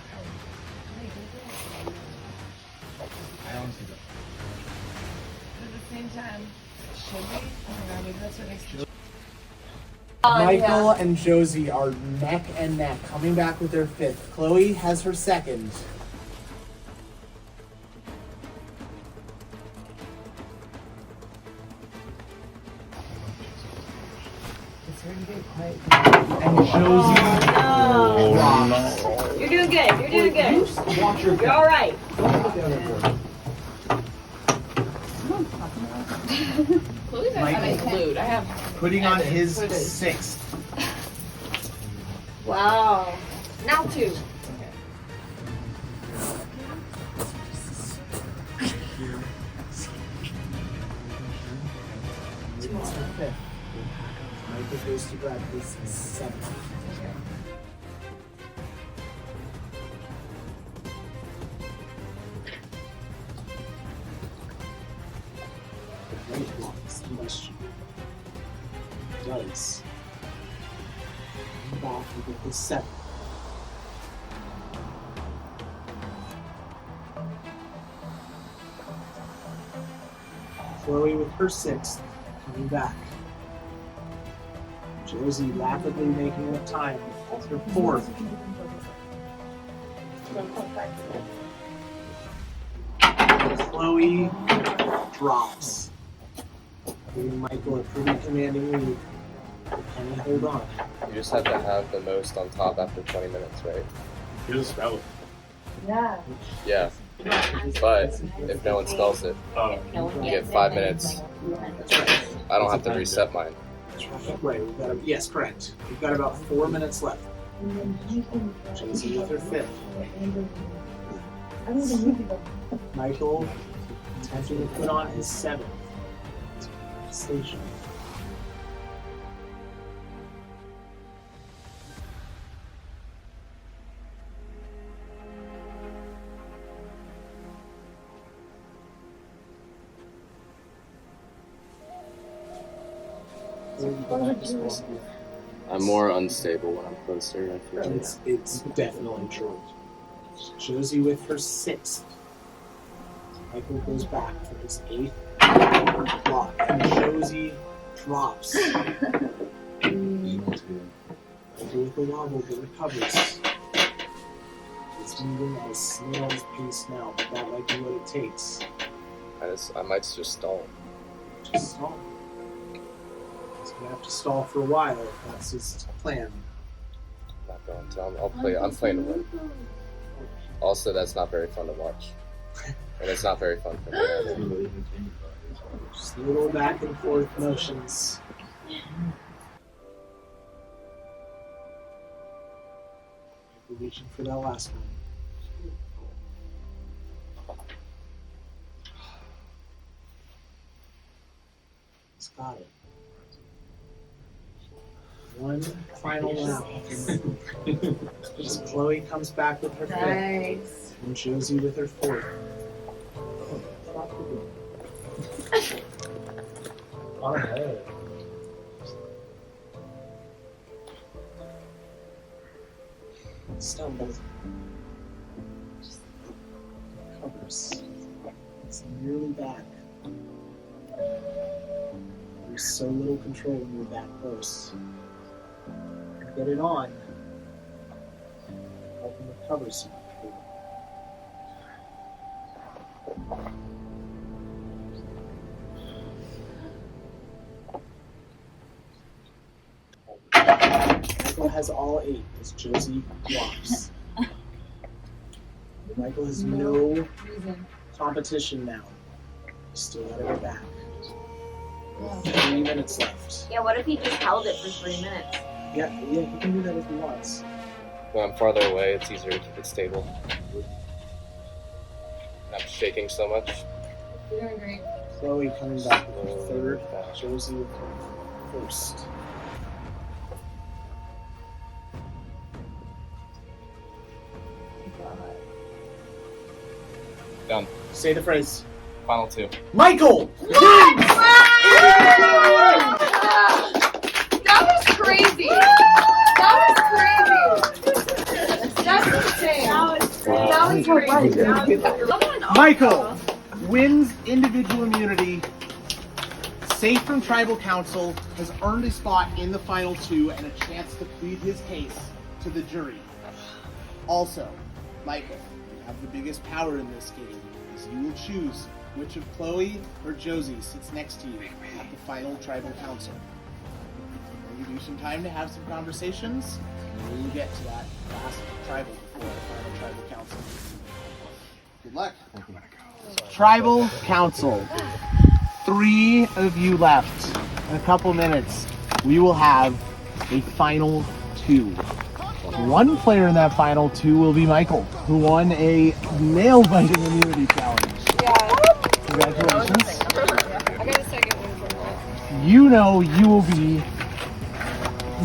At the same time, should we? Oh my god, maybe that's what makes it. Michael and Josie are neck and neck, coming back with their fifth. Chloe has her second. And Josie. Oh, no. You're doing good. You're doing good. Watch your You're all right. Michael I have. putting on his sixth. Wow. Now 2. Michael goes to grab his seventh. Does back with his seventh. Chloe with her sixth, coming back. Josie rapidly making up time. That's her fourth. Chloe drops. Giving Michael a pretty commanding lead. Can he hold on? You just have to have the most on top after 20 minutes, right? You're the spell. Yeah. Yeah. But if no one spells it, you get 5 minutes. I don't have to reset mine. Right, yes, correct. We've got about 4 minutes left. Josie with her fifth. Michael attempting to put on his seventh station. I'm more unstable when I'm closer, I feel. It's definitely true. Josie with her sixth. Michael goes back for his eighth block, and Josie drops. Michael with the wobble, but recovers. It's moving at a snail's pace now, but that might be what it takes. I might just stall. Just stall. He's gonna have to stall for a while if that's his plan. Not going to. I'm playing to win. Also, that's not very fun to watch. And it's not very fun for me either. Just little back and forth motions. We're reaching for that last one. He's got it. One final round. As Chloe comes back with her fifth, and Josie with her fourth. Alright. Stumbles. Covers. It's nearly back. There's so little control when you're that close. Get it on. Help him recover some control. Michael has all 8 as Josie drops. Michael has no competition now. Still out of her back. 3 minutes left. Yeah, what if he just held it for 3 minutes? Yeah, he can do that if he wants. When I'm farther away, it's easier to keep it stable. I'm shaking so much. You're doing great. Chloe coming back with her third, Josie with her first. Done. Say the phrase. Final 2. Michael! That was crazy. That was crazy. That's insane. That was crazy. Michael wins individual immunity, safe from tribal council, has earned a spot in the final 2 and a chance to plead his case to the jury. Also, Michael, you have the biggest power in this game, as you will choose which of Chloe or Josie sits next to you at the final tribal council. We'll give you some time to have some conversations, and we'll get to that last tribal before the final tribal council. Good luck. Tribal council. 3 of you left. In a couple minutes, we will have a final 2. One player in that final 2 will be Michael, who won a nail biting immunity challenge. Congratulations. I got a second one from that. You know you will be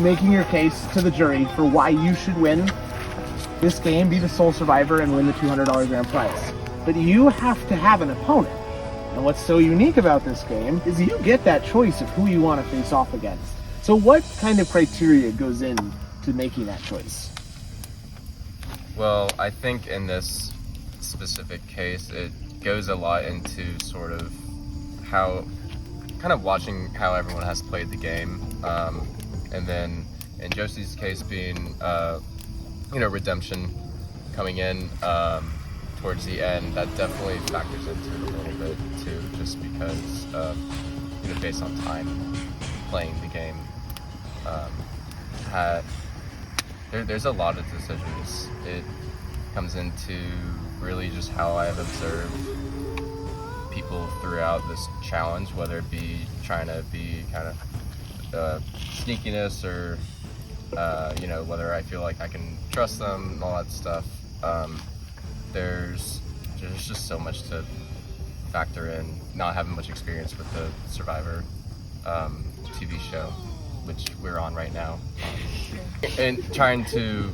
making your case to the jury for why you should win this game, be the sole survivor, and win the $200 grand prize. But you have to have an opponent. And what's so unique about this game is you get that choice of who you want to face off against. So what kind of criteria goes into making that choice? Well, I think in this specific case, it goes a lot into sort of how, kind of watching how everyone has played the game. And then in Josie's case being, redemption coming in towards the end, that definitely factors into it a little bit too, just because based on time playing the game. There's a lot of decisions. It comes into really just how I have observed people throughout this challenge, whether it be trying to be kind of sneakiness or whether I feel like I can trust them and all that stuff. There's just so much to factor in, not having much experience with the Survivor TV show, which we're on right now, and trying to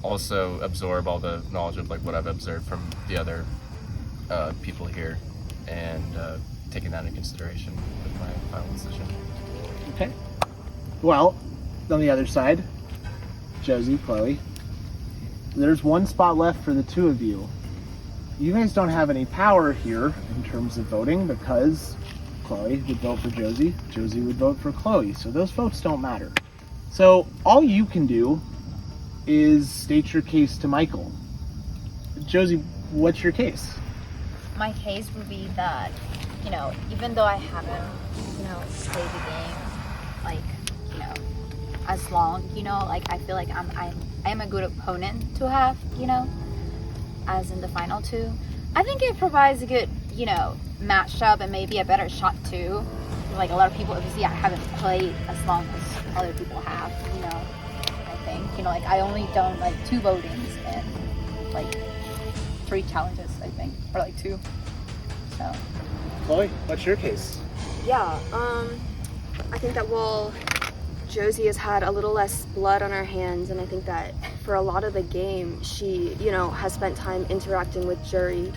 also absorb all the knowledge of like what I've observed from the other people here, and taking that into consideration with my final decision. Okay. Well, on the other side, Josie, Chloe, there's one spot left for the two of you. You guys don't have any power here in terms of voting because Chloe would vote for Josie, Josie would vote for Chloe, so those votes don't matter. So all you can do is state your case to Michael. Josie, what's your case? My case would be that, even though I haven't, played the game, as long, I feel like I'm a good opponent to have, as in the final two. I think it provides a good, matchup and maybe a better shot too. Like a lot of people, obviously, I haven't played as long as other people have, I think. I only done 2 votings and 3 challenges, I think, or 2. So. Chloe, what's your case? Yeah, I think that Josie has had a little less blood on her hands, and I think that for a lot of the game, she, has spent time interacting with jury,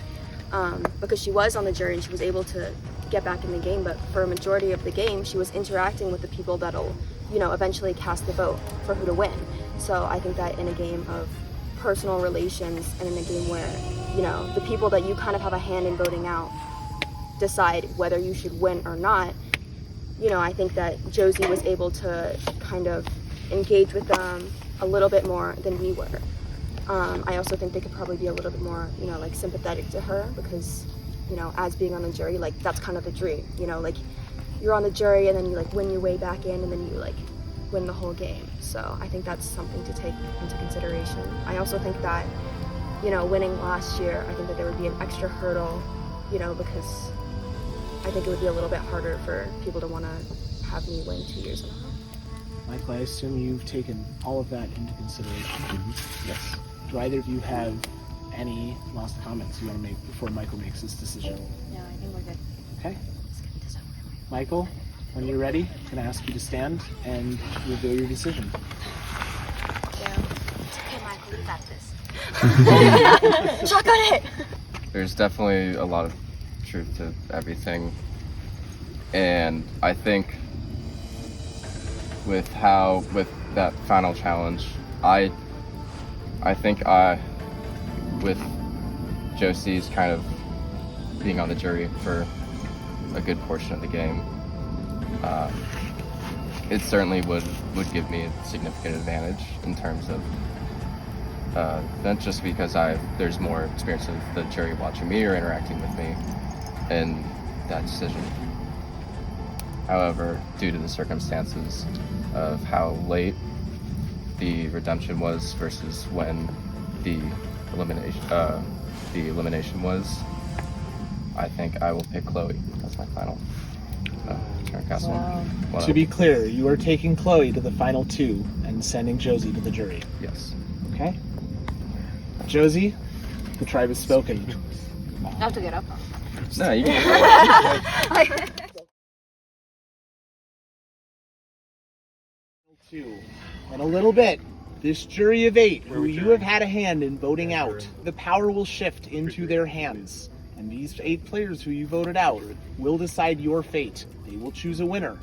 because she was on the jury and she was able to get back in the game, but for a majority of the game, she was interacting with the people that'll, eventually cast the vote for who to win. So I think that in a game of personal relations and in a game where, the people that you kind of have a hand in voting out decide whether you should win or not, I think that Josie was able to kind of engage with them a little bit more than we were. I also think they could probably be a little bit more, sympathetic to her because, as being on the jury, that's kind of the dream, you're on the jury and then you win your way back in and then you win the whole game. So I think that's something to take into consideration. I also think that, winning last year, I think that there would be an extra hurdle, because I think it would be a little bit harder for people to want to have me win 2 years in a row. Michael, I assume you've taken all of that into consideration. Mm-hmm. Yes. Do either of you have any last comments you want to make before Michael makes his decision? No, I think we're good. Okay. Michael, when you're ready, can I ask you to stand and reveal your decision? Yeah. It's okay, Michael, you got this. Shotgun it! There's definitely a lot of truth to everything, and I think with that final challenge, I think with Josie's kind of being on the jury for a good portion of the game, it certainly would give me a significant advantage in terms of not just because there's more experience of the jury watching me or interacting with me in that decision. However, due to the circumstances of how late the redemption was versus when the elimination was, I think I will pick Chloe as my final castle. Wow. To be clear, you are taking Chloe to the final 2 and sending Josie to the jury. Yes. Okay. Josie, the tribe has spoken. I have to get up. No, you can. In a little bit, this jury of 8, who you have had a hand in voting out, the power will shift into their hands. And these 8 players who you voted out will decide your fate. They will choose a winner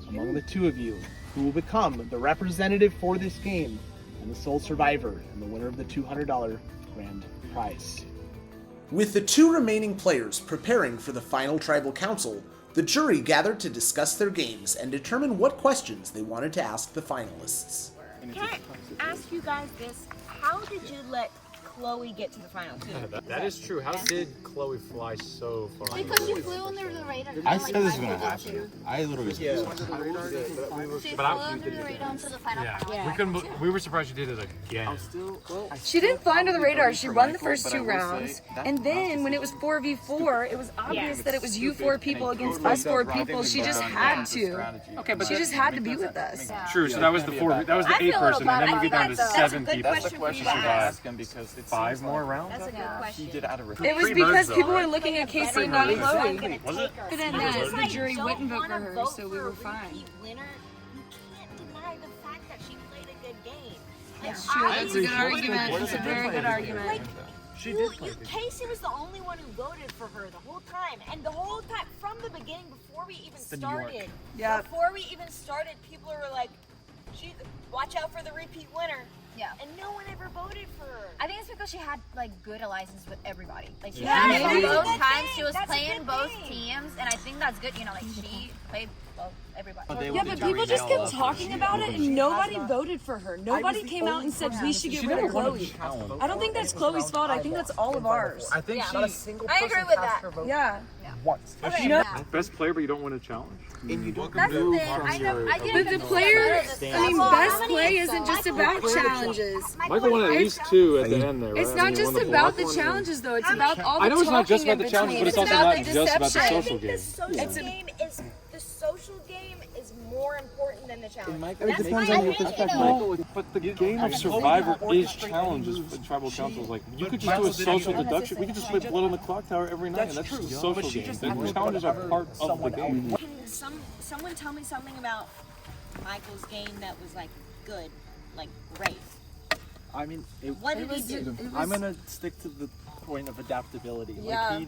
among the 2 of you, who will become the representative for this game and the sole survivor and the winner of the $200 grand prize. With the 2 remaining players preparing for the final tribal council, The jury gathered to discuss their games and determine what questions they wanted to ask the finalists. Can I ask you guys this? How did you let Chloe get to the final two? That is true. How did Chloe fly so far? Because she flew under the radar. I said this was gonna happen. I literally said She flew under the radar until the final. Yeah. We were surprised you did it again. She didn't fly under the radar. She won the first 2 rounds, and then when it was 4v4, it was obvious that it was you 4 people against us 4 people. She just had to. Okay, but she just had to be with us. True. So that was the 8 person, and then we get down to 7 people. That's the question you should ask him because it's 5 more rounds. That's a good question. He did out of It was because people were looking at Casey and not Chloe. Was it? But then the jury wouldn't vote for her, so we were fine. Winner, you can't deny the fact that she played a good game. That's true. That's a good argument. That's a very good argument. Like, Casey was the only one who voted for her the whole time, and the whole time from the beginning, before we even started, people were like, "Watch out for the repeat winner." Yeah. And no one ever voted for her. I think it's because she had like good alliances with everybody. Like she Yeah, had maybe. both That's times it. she was That's a playing good both thing. teams, and I think that's good. You know, like she played both everybody. Yeah, but people just kept talking about it, and nobody voted for her. Nobody came out and said we should get rid of Chloe. I don't think that's Chloe's fault. I think that's all of ours. I think I agree with that. Yeah. Once. Okay. Best player, but you don't win a challenge. And you don't That's the thing. I get But the player, I mean, best play isn't just about challenges. Michael won at least 2 at the end there, right? It's not just about the challenges, though. It's about all the I know it's not just talking about the in challenges, but between. it's also not the just about the deception. social game. The social game is more important than the challenge. It depends on your perspective. But the game of Survivor is challenges for tribal councils. Like, you could just do a social deduction. We could just play Blood on the Clock Tower every night, and that's just a social game. The challenges are part of the game. Can someone tell me something about Michael's game that was like good, like great? I mean, What did he do? I'm gonna stick to the point of adaptability. Yeah.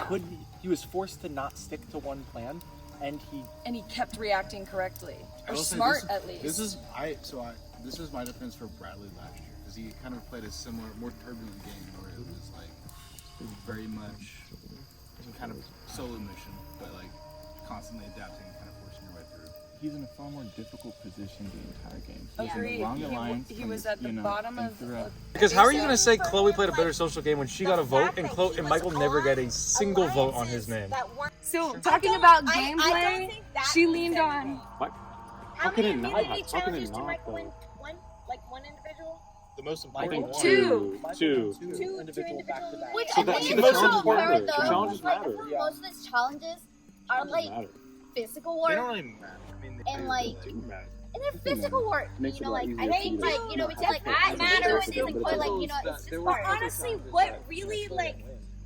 Like he was forced to not stick to one plan, and he kept reacting correctly, I or will say smart this, at least. This is my defense for Bradley last year because he kind of played a similar, more turbulent game where it was like very much some kind of solo mission, but like constantly adapting, kind of forcing your way through. He's in a far more difficult position the entire game. He was in Agreed. the wrong alliance. He was at the bottom of the. Because how are you going to say Chloe played a better social game when she got a vote and Michael never got a single vote on his name? So talking about gameplay, she leaned on. How can it not? Community How can it challenges to not? Mike though? one individual? The most I think important two. Two individual Which So I that's think the is most so important. fair The though. challenges Like matter. most of these challenges are like physical work They don't really matter. I mean, and like. They do matter. And they're physical work, Makes you it know, a lot like easier I for think you to, like you know, you it's know, like have that matters, flexibility, and like you know, it's just But part. honestly, what really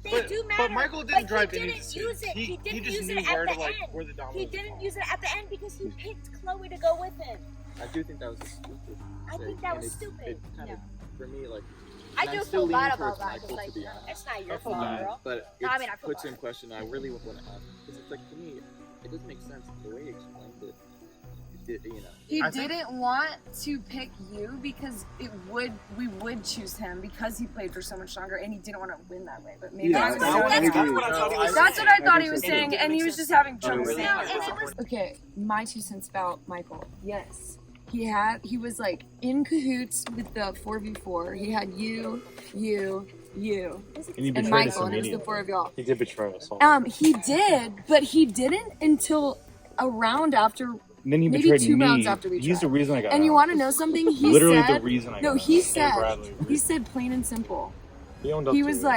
they do matter. But Michael didn't drive he any didn't use it. He didn't just use knew it where at to the like end. where the dominoes He didn't use it at the end because he picked Chloe to go with him. I do think that was stupid. I think that was stupid. For me, like, I I'm do still feel bad leaning about towards that. Michael, Like, to be honest. It's not your fault, girl. But No, it I mean, I feel puts bad. in question. I really want to ask because it's like to me, it doesn't make sense the way he explained it. He didn't want to pick you because we would choose him because he played for so much longer and he didn't want to win that way. But maybe Yeah, that's I what I thought he agree. was saying, and he was just having trouble agree. saying it. Okay, my 2 cents about Michael. Yes, he was like in cahoots with the 4v4. He had you, and Michael, and it was the 4 of y'all. He did betray us all. He did, but he didn't until a round after. And then he Maybe betrayed 2 me. rounds after we He's tried. the reason I got And you out. want to know something? He Literally said, the reason I got no, out. he And Bradley. said plain and simple. He owned up He to was it.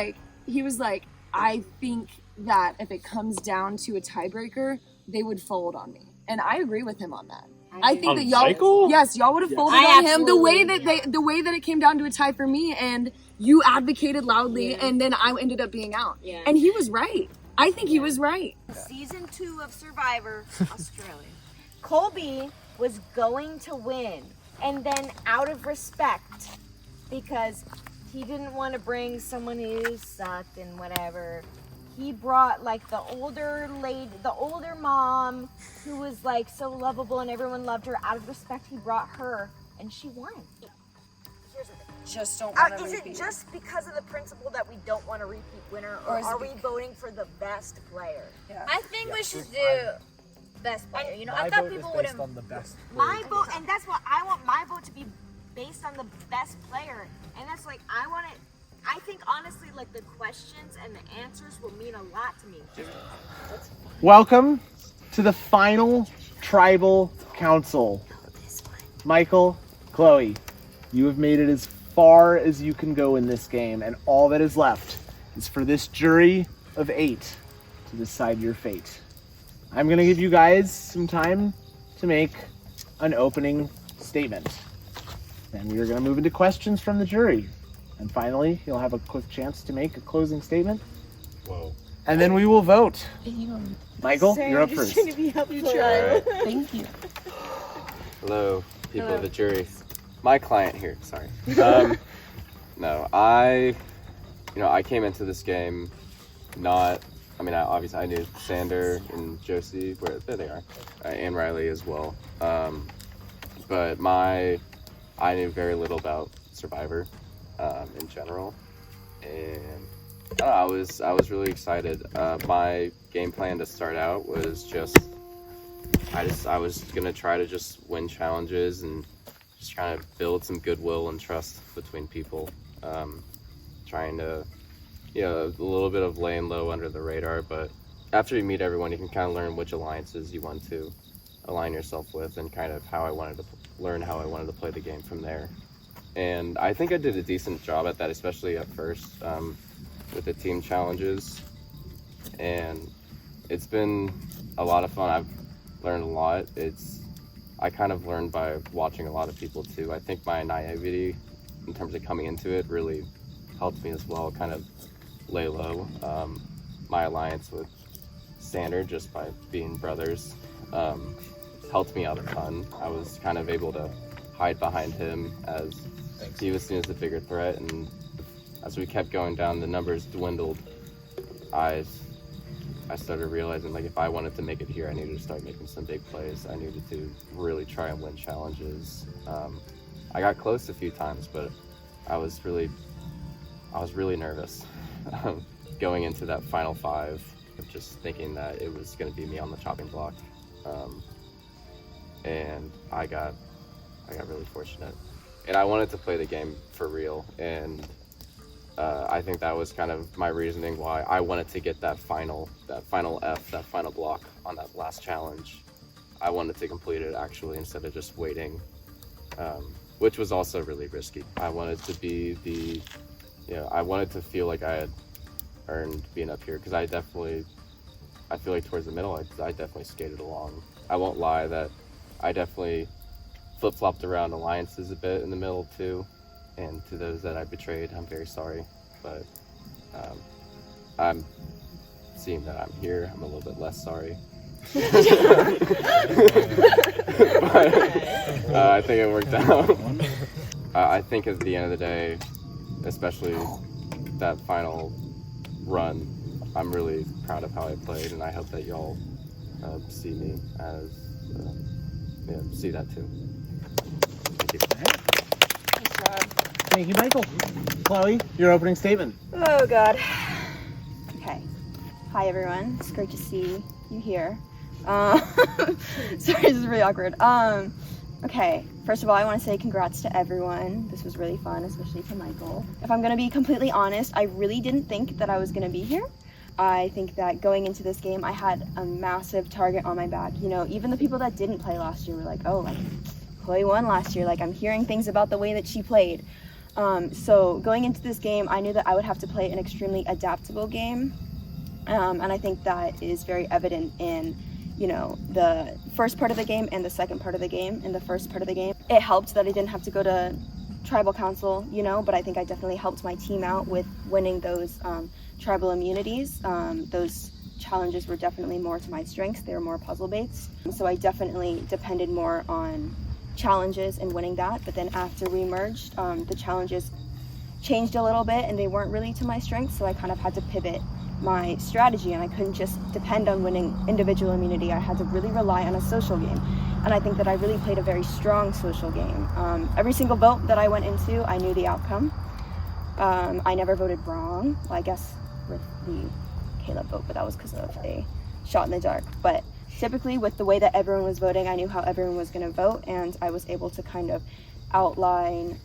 like, I think that if it comes down to a tiebreaker, they would fold on me, and I agree with him on that. I think On that y'all, Michael? yes, y'all would have folded I on him the way absolutely that it came down to a tie for me, and you advocated loudly, and then I ended up being out, and he was right. I think he was right. Season 2 of Survivor Australia. Colby was going to win, and then out of respect, because he didn't want to bring someone who sucked and whatever, he brought like the older mom who was like so lovable and everyone loved her. Out of respect, he brought her, and she won. just don't want to Is repeat. it just because of the principle that we don't want a repeat winner, Or or is it are we voting for the best player? I think we should do best player. You know, I thought people wouldn't. on the best. My vote, and that's what I want my vote to be based on the best player, and that's like I want it. I think honestly, like the questions and the answers will mean a lot to me. Welcome to the final tribal council. Michael, Chloe, you have made it as far as you can go in this game, and all that is left is for this jury of 8 to decide your fate. I'm going to give you guys some time to make an opening statement. Then we are going to move into questions from the jury. And finally, you'll have a quick chance to make a closing statement. Whoa. And then we will vote. Michael, you're up first. Alright. Thank you. Hello, people Hello. of the jury. My client here, sorry. No, I came into this game obviously I knew Sander and Josie, there they are, and Riley as well. But I knew very little about Survivor in general, and I was really excited. My game plan to start out was I was gonna try to just win challenges and just trying to build some goodwill and trust between people. Trying to, a little bit of laying low under the radar, but after you meet everyone, you can kind of learn which alliances you want to align yourself with and kind of how I wanted to play the game from there. And I think I did a decent job at that, especially at first with the team challenges. And it's been a lot of fun. I've learned a lot. I kind of learned by watching a lot of people too. I think my naivety in terms of coming into it really helped me as well, kind of lay low. My alliance with Sander, just by being brothers, helped me out a ton. I was kind of able to hide behind him as he was seen as the bigger threat, and as we kept going down, the numbers dwindled. I started realizing, like, if I wanted to make it here, I needed to start making some big plays. I needed to really try and win challenges. I got close a few times, but I was really nervous going into that final 5, just thinking that it was going to be me on the chopping block. And I got really fortunate. And I wanted to play the game for real, and I think that was kind of my reasoning why I wanted to get that final F, that final block on that last challenge. I wanted to complete it actually instead of just waiting, which was also really risky. I wanted to I wanted to feel like I had earned being up here, because I feel like towards the middle, I definitely skated along. I won't lie that I definitely flip-flopped around alliances a bit in the middle too, and to those that I betrayed, I'm very sorry, but I'm seeing that I'm here, I'm a little bit less sorry. But, I think it worked out. I think at the end of the day, especially that final run, I'm really proud of how I played, and I hope that y'all see me as see that too. Thank you. Thank you, Michael. Chloe, your opening statement. Oh God. Okay. Hi everyone. It's great to see you here. Sorry, this is really awkward. Okay. First of all, I want to say congrats to everyone. This was really fun, especially to Michael. If I'm gonna be completely honest, I really didn't think that I was gonna be here. I think that going into this game, I had a massive target on my back. You know, even the people that didn't play last year were like, oh, like, Chloe won last year. Like, I'm hearing things about the way that she played. So going into this game, I knew that I would have to play an extremely adaptable game. And I think that is very evident in, you know, the first part of the game and the second part of the game. In the first part of the game, it helped that I didn't have to go to tribal council, you know, but I think I definitely helped my team out with winning those tribal immunities. Those challenges were definitely more to my strengths. They were more puzzle based. So I definitely depended more on challenges and winning that. But then after we merged, the challenges changed a little bit and they weren't really to my strengths. So I kind of had to pivot my strategy, and I couldn't just depend on winning individual immunity. I had to really rely on a social game, and I think that I really played a very strong social game. Every single vote that I went into, I knew the outcome. I never voted wrong, well, I guess with the Caleb vote, but that was because of a shot in the dark. But typically with the way that everyone was voting, I knew how everyone was going to vote, and I was able to kind of outline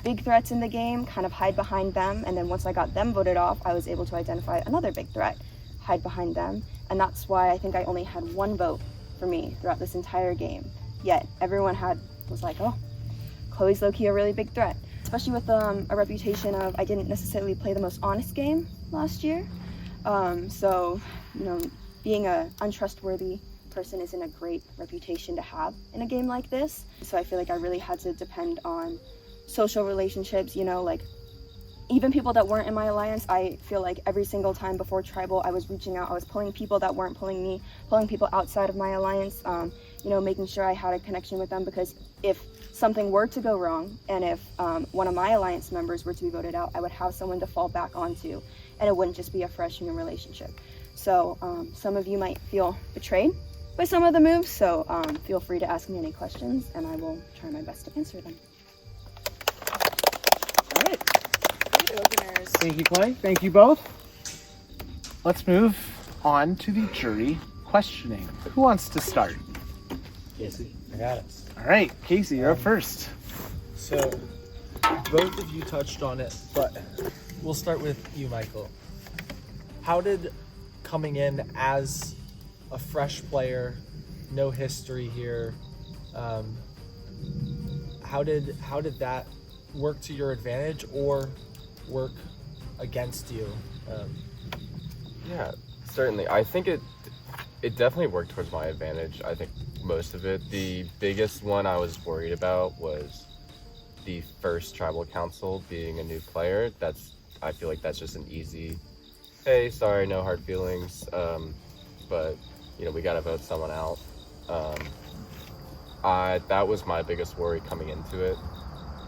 big threats in the game, kind of hide behind them, and then once I got them voted off, I was able to identify another big threat, hide behind them, and that's why I think I only had one vote for me throughout this entire game. Yet everyone was like, oh, Chloe's low-key a really big threat. Especially with a reputation of I didn't necessarily play the most honest game last year. So, you know, being an untrustworthy person isn't a great reputation to have in a game like this. So I feel like I really had to depend on social relationships, you know, like even people that weren't in my alliance. I feel like every single time before Tribal, I was reaching out, I was pulling people that weren't pulling me, pulling people outside of my alliance, you know, making sure I had a connection with them, because if something were to go wrong and if one of my alliance members were to be voted out, I would have someone to fall back onto, and it wouldn't just be a fresh new relationship. So some of you might feel betrayed by some of the moves, so feel free to ask me any questions and I will try my best to answer them. All right. Thank you, Clay. Thank you both. Let's move on to the jury questioning. Who wants to start? Casey, I got it. All right, Casey, you're up first. So, both of you touched on it, but we'll start with you, Michael. How did coming in as a fresh player, no history here, how did that work to your advantage or work against you? Yeah, certainly. I think it definitely worked towards my advantage. I think most of it. The biggest one I was worried about was the first tribal council being a new player. I feel like that's just an easy, hey, sorry, no hard feelings, but you know, we gotta vote someone out. That was my biggest worry coming into it,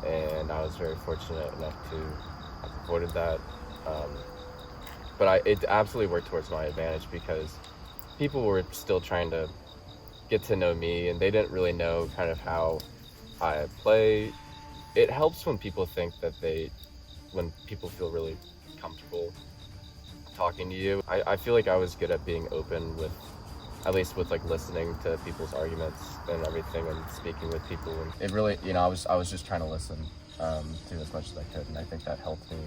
and I was very fortunate enough to have avoided that. But it absolutely worked towards my advantage because people were still trying to get to know me, and they didn't really know kind of how I play. It helps when people think that when people feel really comfortable talking to you. I feel like I was good at being open with, at least with like listening to people's arguments and everything and speaking with people. And it really, you know, I was just trying to listen to as much as I could, and I think that helped me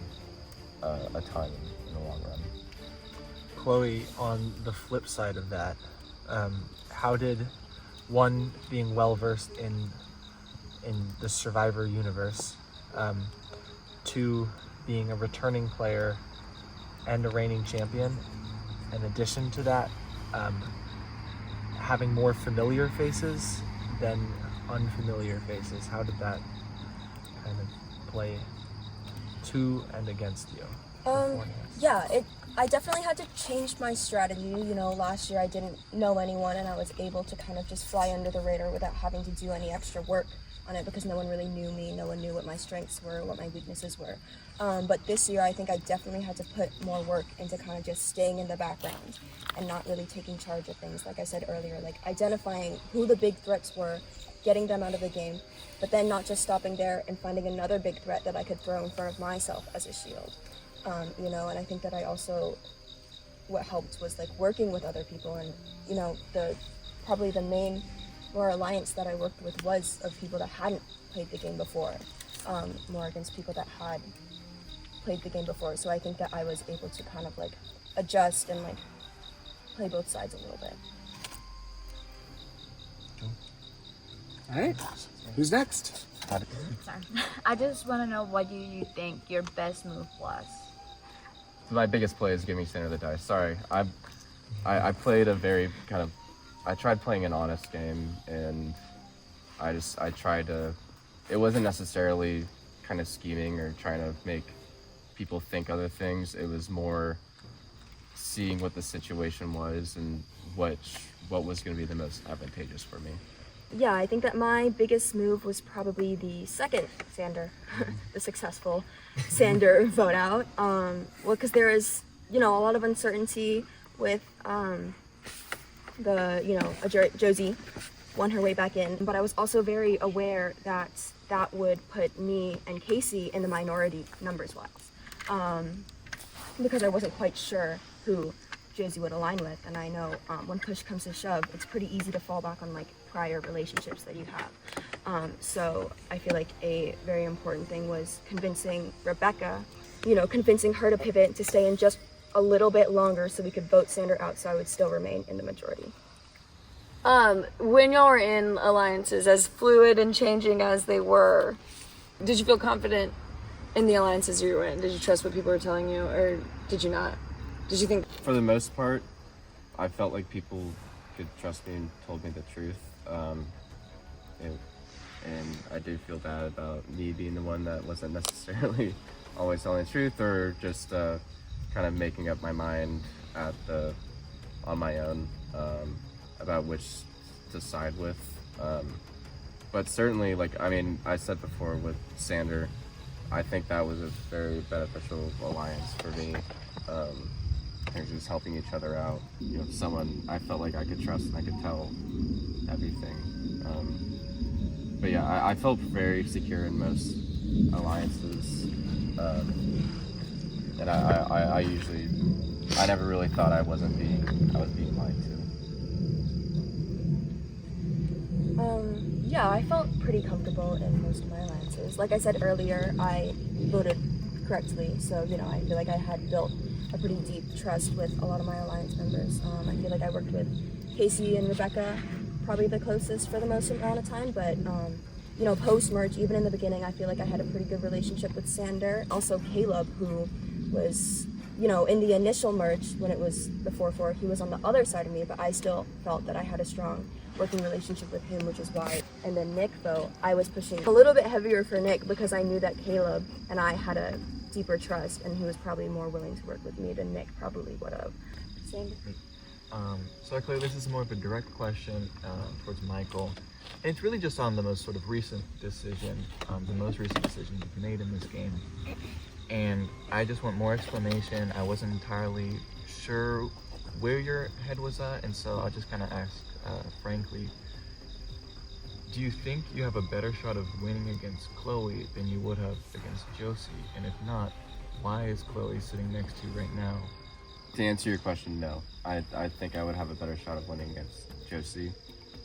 a ton in the long run. Chloe, on the flip side of that, how did one being well versed in the Survivor universe, two being a returning player and a reigning champion, in addition to that, having more familiar faces than unfamiliar faces, how did that kind of play to and against you? Yeah, I definitely had to change my strategy. You know, last year I didn't know anyone and I was able to kind of just fly under the radar without having to do any extra work on it because no one really knew me, no one knew what my strengths were, what my weaknesses were. But this year I think I definitely had to put more work into kind of just staying in the background and not really taking charge of things. Like I said earlier, like identifying who the big threats were, getting them out of the game, but then not just stopping there and finding another big threat that I could throw in front of myself as a shield. You know, and I think that what helped was like working with other people, and you know, probably the main more alliance that I worked with was of people that hadn't played the game before, more against people that had played the game before. So I think that I was able to kind of like adjust and like play both sides a little bit. All right, who's next? Sorry. I just want to know what you think your best move was. My biggest play is giving center of the dice. Sorry, I played a very kind of, I tried playing an honest game, and I tried to, it wasn't necessarily kind of scheming or trying to make people think other things. It was more seeing what the situation was and what was going to be the most advantageous for me. Yeah, I think that my biggest move was probably the second Sander, the successful Sander vote out. Well, because there is a lot of uncertainty with Josie won her way back in, but I was also very aware that that would put me and Casey in the minority numbers wise, because I wasn't quite sure who Josie would align with, and I know when push comes to shove, it's pretty easy to fall back on like prior relationships that you have. So I feel like a very important thing was convincing Rebecca, convincing her to pivot to stay in just a little bit longer so we could vote Sander out so I would still remain in the majority. When y'all were in alliances, as fluid and changing as they were, did you feel confident in the alliances you were in? Did you trust what people were telling you, or did you not? Did you think? For the most part, I felt like people could trust me and told me the truth. And I did feel bad about me being the one that wasn't necessarily always telling the truth, or just kind of making up my mind on my own about which to side with. But certainly, I said before with Sander, I think that was a very beneficial alliance for me. Just helping each other out. Someone I felt like I could trust and I could tell everything. But yeah, I felt very secure in most alliances. And I never really thought I was being lied to. Yeah, I felt pretty comfortable in most of my alliances. Like I said earlier, I voted correctly, so I feel like I had built a pretty deep trust with a lot of my alliance members. I feel like I worked with Casey and Rebecca probably the closest for the most amount of time, but post-merge, even in the beginning, I feel like I had a pretty good relationship with Sander. Also Caleb, who was, in the initial merge, when it was the 4-4, he was on the other side of me, but I still felt that I had a strong working relationship with him, which is why. And then Nick, though, I was pushing a little bit heavier for Nick because I knew that Caleb and I had a deeper trust, and he was probably more willing to work with me than Nick probably would have. Sander? So clearly this is more of a direct question towards Michael. And it's really just on the most sort of recent decision, the most recent decision you've made in this game. And I just want more explanation. I wasn't entirely sure where your head was at, and so I'll just kind of ask frankly, do you think you have a better shot of winning against Chloe than you would have against Josie? And if not, why is Chloe sitting next to you right now? To answer your question, no. I think I would have a better shot of winning against Josie.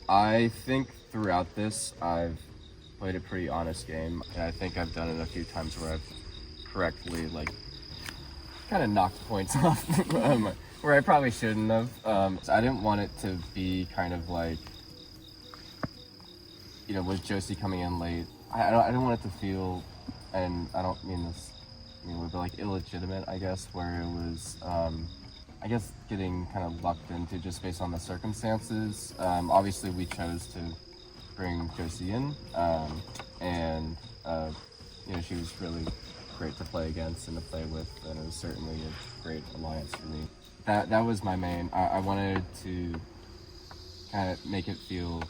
I think throughout this, I've played a pretty honest game, and I think I've done it a few times where I've correctly, kind of knocked points off where I probably shouldn't have. I didn't want it to be kind of with Josie coming in late, I don't want it to feel, and I don't mean this, but illegitimate, I guess, where it was, getting kind of lucked into just based on the circumstances. Obviously, we chose to bring Josie in, and she was really great to play against and to play with, and it was certainly a great alliance for me. That was my main. I wanted to kind of make it feel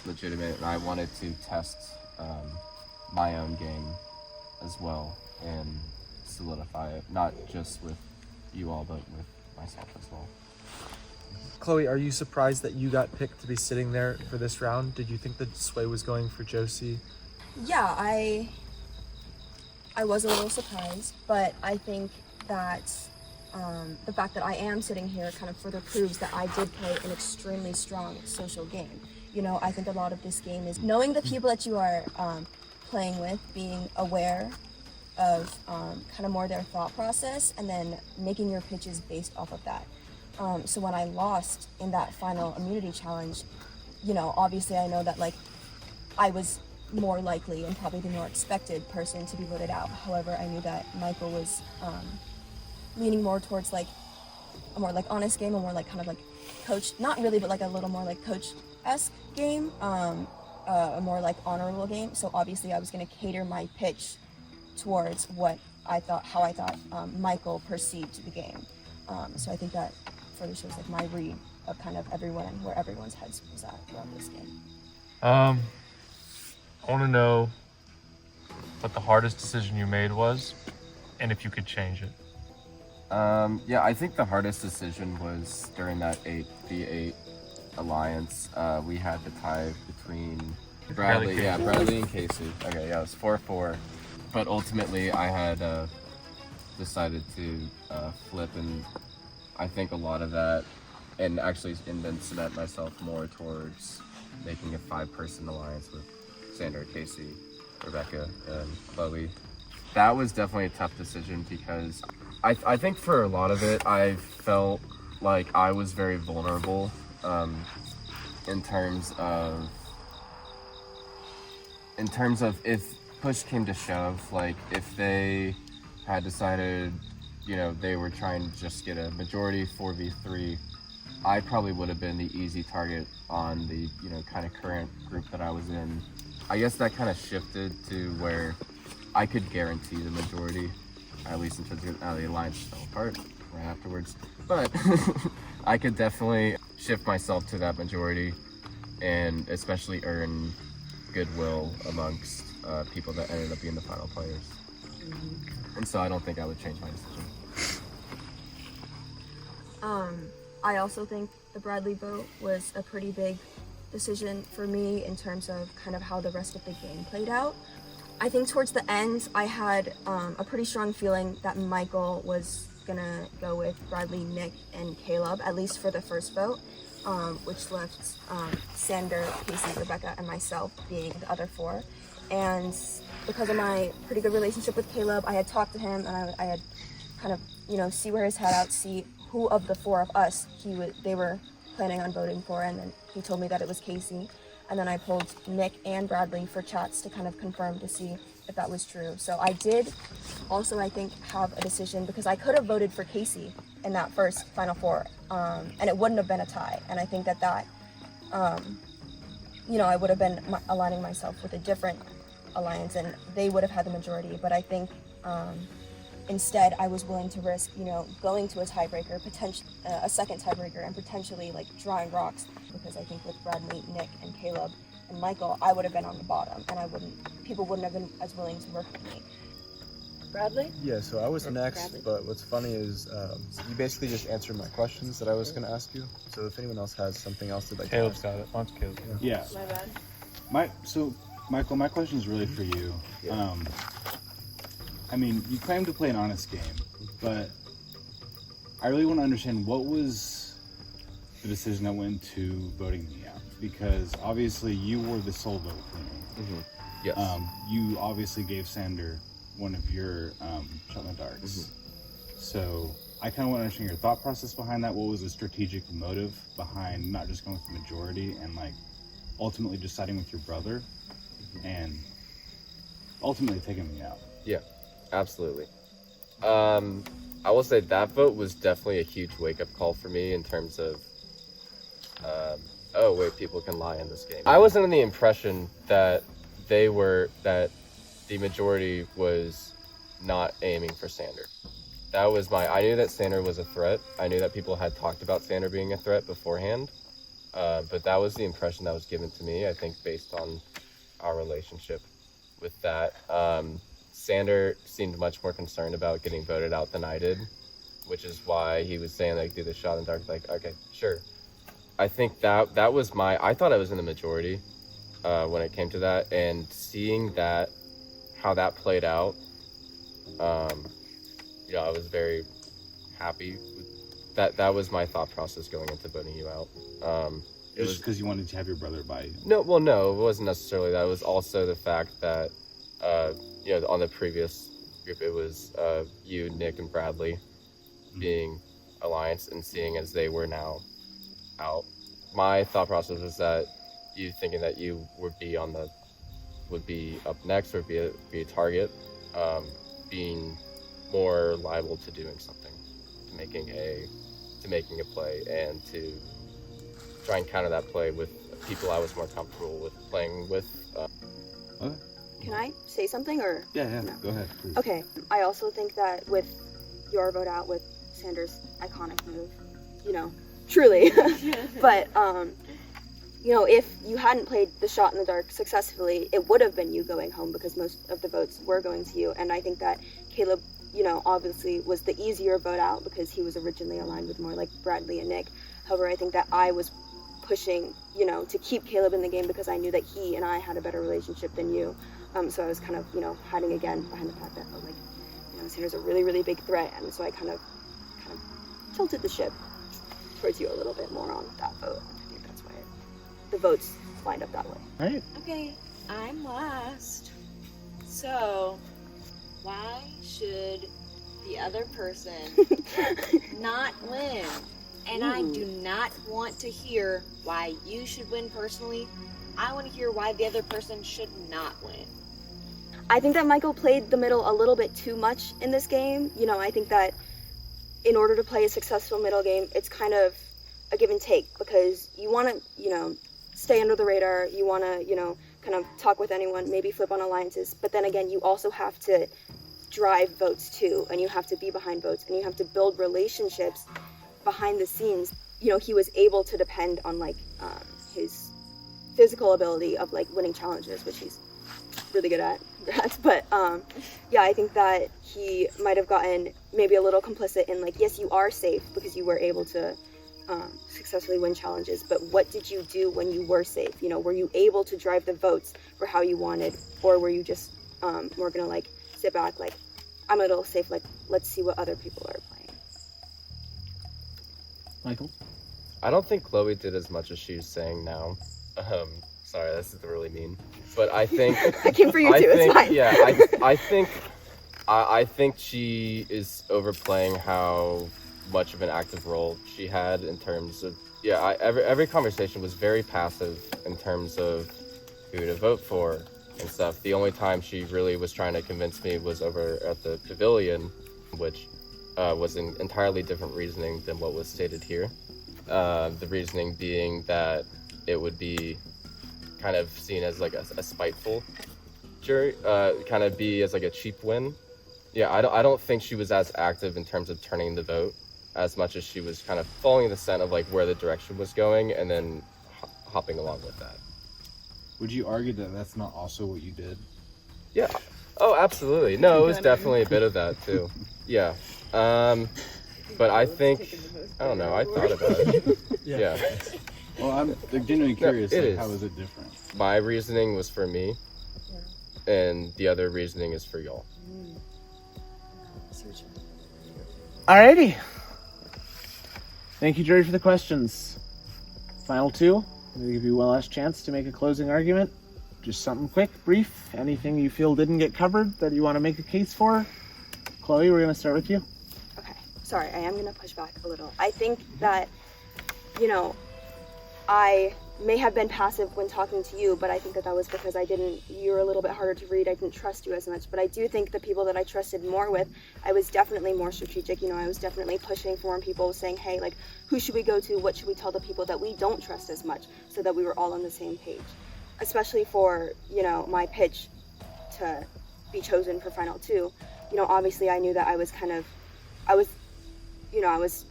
legitimate, and I wanted to test my own game as well and solidify it, not just with you all, but with myself as well. Chloe, are you surprised that you got picked to be sitting there for this round? Did you think the sway was going for Josie? Yeah, I was a little surprised, but I think that the fact that I am sitting here kind of further proves that I did play an extremely strong social game. I think a lot of this game is knowing the people that you are playing with, being aware of kind of more their thought process, and then making your pitches based off of that. So when I lost in that final immunity challenge, obviously I know that I was more likely and probably the more expected person to be voted out. However, I knew that Michael was leaning more towards a more honest game, a more kind of coach, not really, but a little more coach-esque game, a more honorable game. So obviously I was going to cater my pitch towards how I thought Michael perceived the game. So I think that further shows my read of kind of everyone and where everyone's heads was at throughout this game. I want to know what the hardest decision you made was, and if you could change it. Yeah, I think the hardest decision was during that 8v8 alliance. We had the tie between Bradley and Casey. Okay, yeah, it was 4-4. But ultimately, I had decided to flip, and I think a lot of that, and then cement myself more towards making a 5-person alliance with Sandra, Casey, Rebecca, and Chloe. That was definitely a tough decision because I think for a lot of it, I felt like I was very vulnerable in terms of if push came to shove, like if they had decided, you know, they were trying to just get a majority 4v3, I probably would have been the easy target on the, you know, kind of current group that I was in. I guess that kind of shifted to where I could guarantee the majority, at least in terms of the alliance fell apart right afterwards. But I could definitely shift myself to that majority and especially earn goodwill amongst people that ended up being the final players. And so I don't think I would change my decision. I also think the Bradley vote was a pretty big decision for me in terms of kind of how the rest of the game played out. I think towards the end, I had a pretty strong feeling that Michael was gonna go with Bradley, Nick, and Caleb, at least for the first vote, which left Sander, Casey, Rebecca, and myself being the other 4. And because of my pretty good relationship with Caleb, I had talked to him and I had kind of, you know, see where his head out, see who of the 4 of us they were planning on voting for, and then he told me that it was Casey. And then I pulled Nick and Bradley for chats to kind of confirm to see if that was true. So I did also, I think, have a decision because I could have voted for Casey in that first Final Four, and it wouldn't have been a tie. And I think that you know, I would have been aligning myself with a different alliance and they would have had the majority. But I think instead I was willing to risk, you know, going to a tiebreaker, a second tiebreaker, and potentially like drawing rocks, because I think with Bradley, Nick, and Caleb and Michael, I would have been on the bottom, and people wouldn't have been as willing to work with me. Bradley? Yeah, so I was next, but what's funny is you basically just answered my questions that I was going to ask you. So if anyone else has something else they'd like to ask. Caleb's got it. Why don't you, Caleb? Yeah. My bad. Michael, my question is really for you. I mean, you claim to play an honest game, but I really want to understand what was the decision that went to voting me out, because obviously you were the sole vote for me. Mm-hmm. Yes. You obviously gave Sander one of your shot in the darks. So I kind of want to understand your thought process behind that. What was the strategic motive behind not just going with the majority and like ultimately deciding with your brother and ultimately taking me out? Yeah, absolutely. I will say that vote was definitely a huge wake-up call for me in terms of oh wait, people can lie in this game. I was under the impression that the majority was not aiming for Sander. That was I knew that Sander was a threat. I knew that people had talked about Sander being a threat beforehand. But that was the impression that was given to me, I think, based on our relationship with that. Sander seemed much more concerned about getting voted out than I did, which is why he was saying, like, do the shot in the dark. Like, okay, sure. I think that was I thought I was in the majority when it came to that, and seeing how that played out, you know, I was very happy with that. That was my thought process going into voting you out. It was because you wanted to have your brother by you. No, it wasn't necessarily that. It was also the fact that, you know, on the previous group, it was you, Nick, and Bradley being alliance, and seeing as they were now out. My thought process was that you thinking that you would be up next or be a target, being more liable to doing something, to making a play, and to try and counter that play with people I was more comfortable with playing with. Okay. Can I say something, or? Yeah, No? go ahead, please. Okay, I also think that with your vote out, with Sander's iconic move, you know, truly, but you know, if you hadn't played the shot in the dark successfully, it would have been you going home, because most of the votes were going to you. And I think that Caleb obviously was the easier vote out because he was originally aligned with more like Bradley and Nick. However, I think that I was pushing, to keep Caleb in the game because I knew that he and I had a better relationship than you. So I was kind of, hiding again behind the fact that, Sanders a really, really big threat. And so I kind of tilted the ship towards you a little bit more on that vote. I think that's why the votes lined up that way. Right. Okay, I'm last. So, why should the other person not win? And I do not want to hear why you should win personally. I want to hear why the other person should not win. I think that Michael played the middle a little bit too much in this game. I think that in order to play a successful middle game, it's kind of a give and take because you want to, stay under the radar. You want to, kind of talk with anyone, maybe flip on alliances. But then again, you also have to drive votes too, and you have to be behind votes, and you have to build relationships behind the scenes. He was able to depend on his physical ability of winning challenges, which he's really good at. But I think that he might have gotten maybe a little complicit in yes, you are safe because you were able to successfully win challenges, but what did you do when you were safe? Were you able to drive the votes for how you wanted, or were you just more gonna sit back I'm a little safe, let's see what other people are playing? Michael? I don't think Chloe did as much as she's saying now. Sorry, this is really mean. But I think I came for you too, it's fine. Yeah, I think she is overplaying how much of an active role she had in terms of every conversation was very passive in terms of who to vote for and stuff. The only time she really was trying to convince me was over at the pavilion, which was an entirely different reasoning than what was stated here. The reasoning being that it would be kind of seen as a spiteful jury, kind of be as a cheap win. Yeah, I don't think she was as active in terms of turning the vote as much as she was kind of following the scent of where the direction was going and then hopping along with that. Would you argue that that's not also what you did? Yeah. Oh, absolutely. No, it was definitely a bit of that too. Yeah. But I think, I don't know, I thought about it. Yeah. Well, I'm genuinely curious, how is it different? My reasoning was for me, and the other reasoning is for y'all. Alrighty. Thank you, jury, for the questions. Final two. I'm going to give you one last chance to make a closing argument. Just something quick, brief. Anything you feel didn't get covered that you want to make a case for? Chloe, we're going to start with you. Okay, sorry, I am going to push back a little. I think that, I may have been passive when talking to you, but I think that was because you were a little bit harder to read. I didn't trust you as much, but I do think the people that I trusted more with, I was definitely more strategic. I was definitely pushing for more people, saying, hey, who should we go to? What should we tell the people that we don't trust as much, so that we were all on the same page? Especially for, my pitch to be chosen for final two. Obviously I knew that I was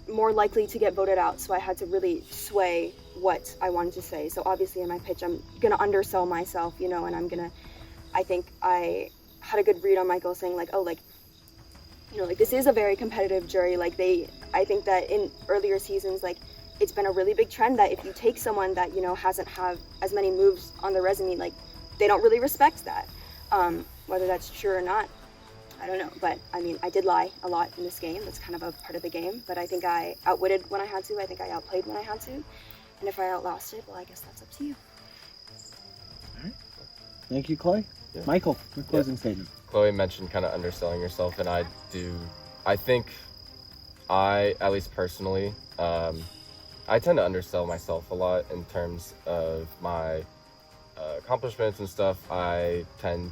more likely to get voted out, so I had to really sway what I wanted to say. So obviously in my pitch, I'm gonna undersell myself, and I think I had a good read on Michael saying this is a very competitive jury. I think that in earlier seasons, it's been a really big trend that if you take someone that, hasn't had as many moves on their resume, they don't really respect that. Whether that's true or not, I don't know, but I did lie a lot in this game. That's kind of a part of the game, but I think I outwitted when I had to. I think I outplayed when I had to. And if I outlasted, well, I guess that's up to you. All right. Thank you, Chloe. Yeah. Michael, your closing statement. Chloe mentioned kind of underselling yourself, and I think at least personally, I tend to undersell myself a lot in terms of my accomplishments and stuff. I was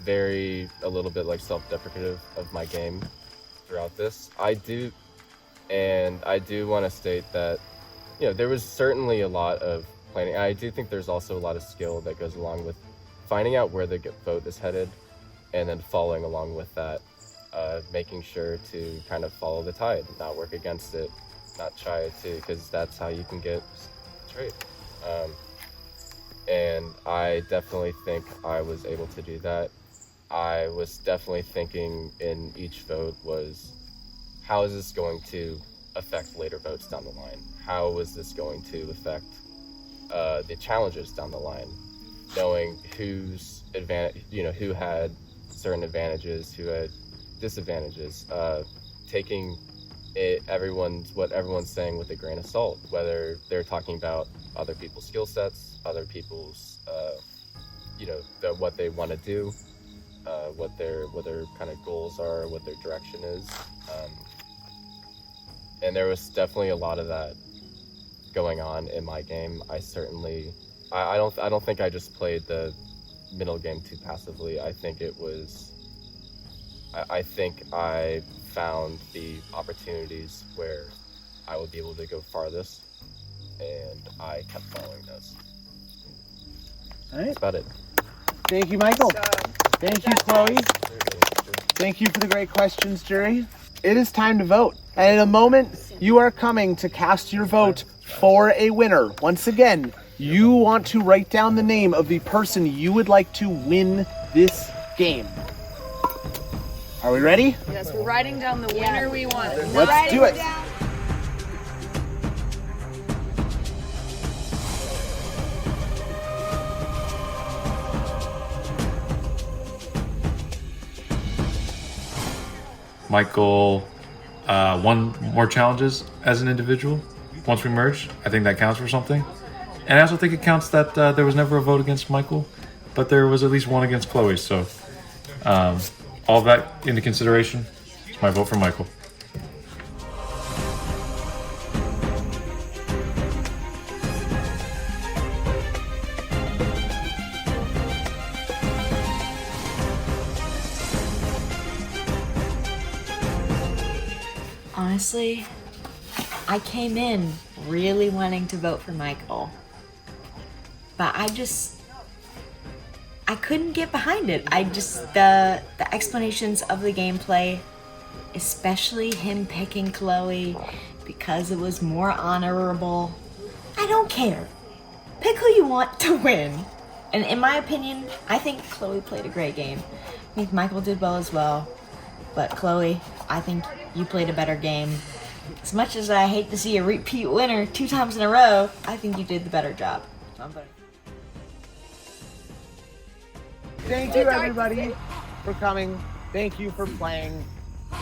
a little bit self-deprecative of my game throughout this. I do want to state that, there was certainly a lot of planning. I do think there's also a lot of skill that goes along with finding out where the vote is headed and then following along with that, making sure to kind of follow the tide, not work against it, not try to, because that's how you can get straight. And I definitely think I was able to do that. I was definitely thinking in each vote was, how is this going to affect later votes down the line? How is this going to affect the challenges down the line? Knowing whose advantage, who had certain advantages, who had disadvantages, taking what everyone's saying with a grain of salt, whether they're talking about other people's skill sets, other people's, what they want to do, what their kind of goals are, what their direction is. And there was definitely a lot of that going on in my game. I don't think I just played the middle game too passively. I think I found the opportunities where I would be able to go farthest, and I kept following those. All right. That's about it. Thank you, Michael. Thank you, Chloe. Thank you for the great questions, jury. It is time to vote. And in a moment, you are coming to cast your vote for a winner. Once again, you want to write down the name of the person you would like to win this game. Are we ready? Yes, we're writing down the winner we want. Let's do it. Michael won more challenges as an individual once we merged. I think that counts for something. And I also think it counts that there was never a vote against Michael, but there was at least one against Chloe. So all that into consideration, it's my vote for Michael. Honestly, I came in really wanting to vote for Michael, but I couldn't get behind it. The explanations of the gameplay, especially him picking Chloe because it was more honorable. I don't care. Pick who you want to win. And in my opinion, I think Chloe played a great game. I think Michael did well as well. But Chloe, I think you played a better game. As much as I hate to see a repeat winner 2 times in a row, I think you did the better job. Thank you, everybody, for coming. Thank you for playing.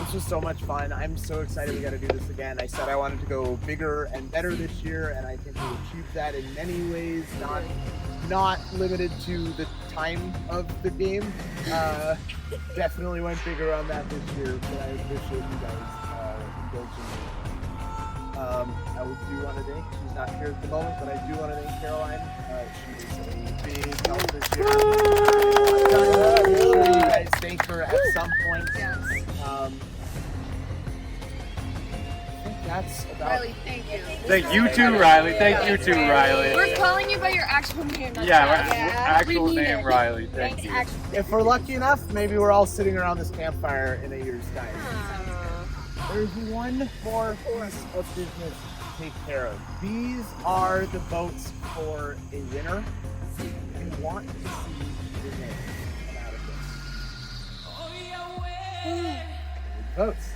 This was so much fun. I'm so excited we got to do this again. I said I wanted to go bigger and better this year, and I think we achieved that in many ways, not limited to the time of the game. Definitely went bigger on that this year, but I appreciate you guys indulging me. I do want to thank, she's not here at the moment, but I do want to thank Caroline. She was a big help this year. I'm sure you guys thank her at some point. I think that's about Riley, thank you. Thank you too, Riley. Thank you too, Riley. We're calling you by your actual name. Not Actual name, Riley. Thank you. If we're lucky enough, maybe we're all sitting around this campfire in a year's time. There's one more piece of business to take care of. These are the votes for a winner. We want to see your name come out of this. Votes.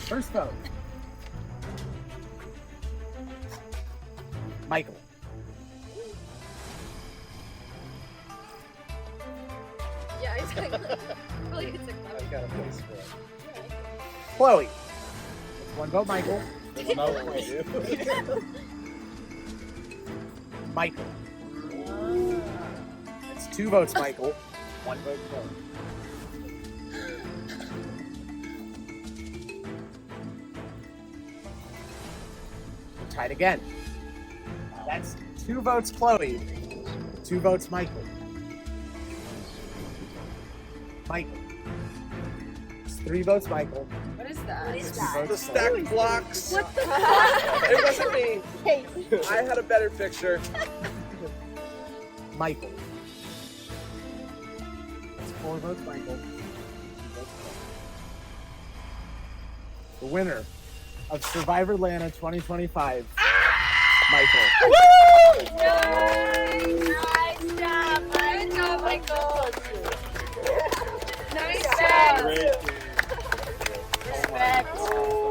First vote. Michael. Yeah, exactly. Really, it's I got a place for it. Chloe. One vote, Michael. Doesn't know what we do. Michael. It's 2 votes, Michael. 1 vote, Chloe. We're tied again. That's 2 votes, Chloe. 2 votes, Michael. Michael. It's 3 votes, Michael. What is that? It's 2 votes, The stacked blocks. What the It wasn't me. I had a better picture. Michael. It's 4 votes, Michael. 2 votes, Chloe. The winner of Survivor Atlanta 2025 Michael. Nice job. Good job, Michael. Nice job. Respect.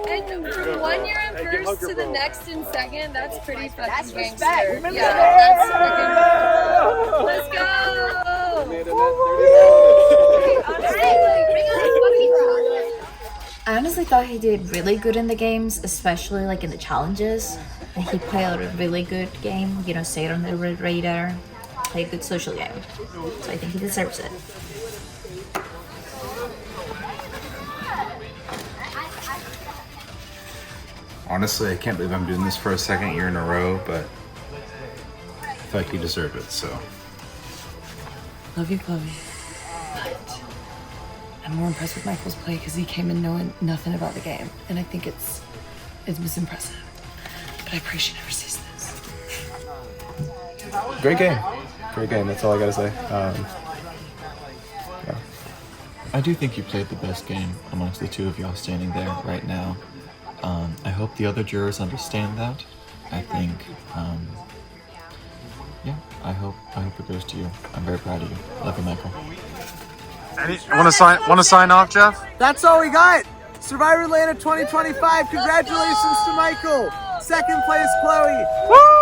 And from 1 year in first to the next in second, that's pretty fucking gangster. Yeah, that's fucking. Let's go. I honestly thought he did really good in the games, especially like in the challenges. And he played a really good game, you know, stayed on the radar, played a good social game. So I think he deserves it. Honestly, I can't believe I'm doing this for a second year in a row, but I feel like he deserved it, so. Love you, Chloe. But I'm more impressed with Michael's play because he came in knowing nothing about the game, and I think it was impressive. But I pray she never sees this. Great game. Great game. That's all I gotta say. Yeah. I do think you played the best game amongst the two of y'all standing there right now. I hope the other jurors understand that. I think, yeah, I hope it goes to you. I'm very proud of you. Love you, Michael. Want to sign off, Jeff? That's all we got. Survivor Atlanta 2025. Congratulations to Michael. Second place, Chloe. Woo!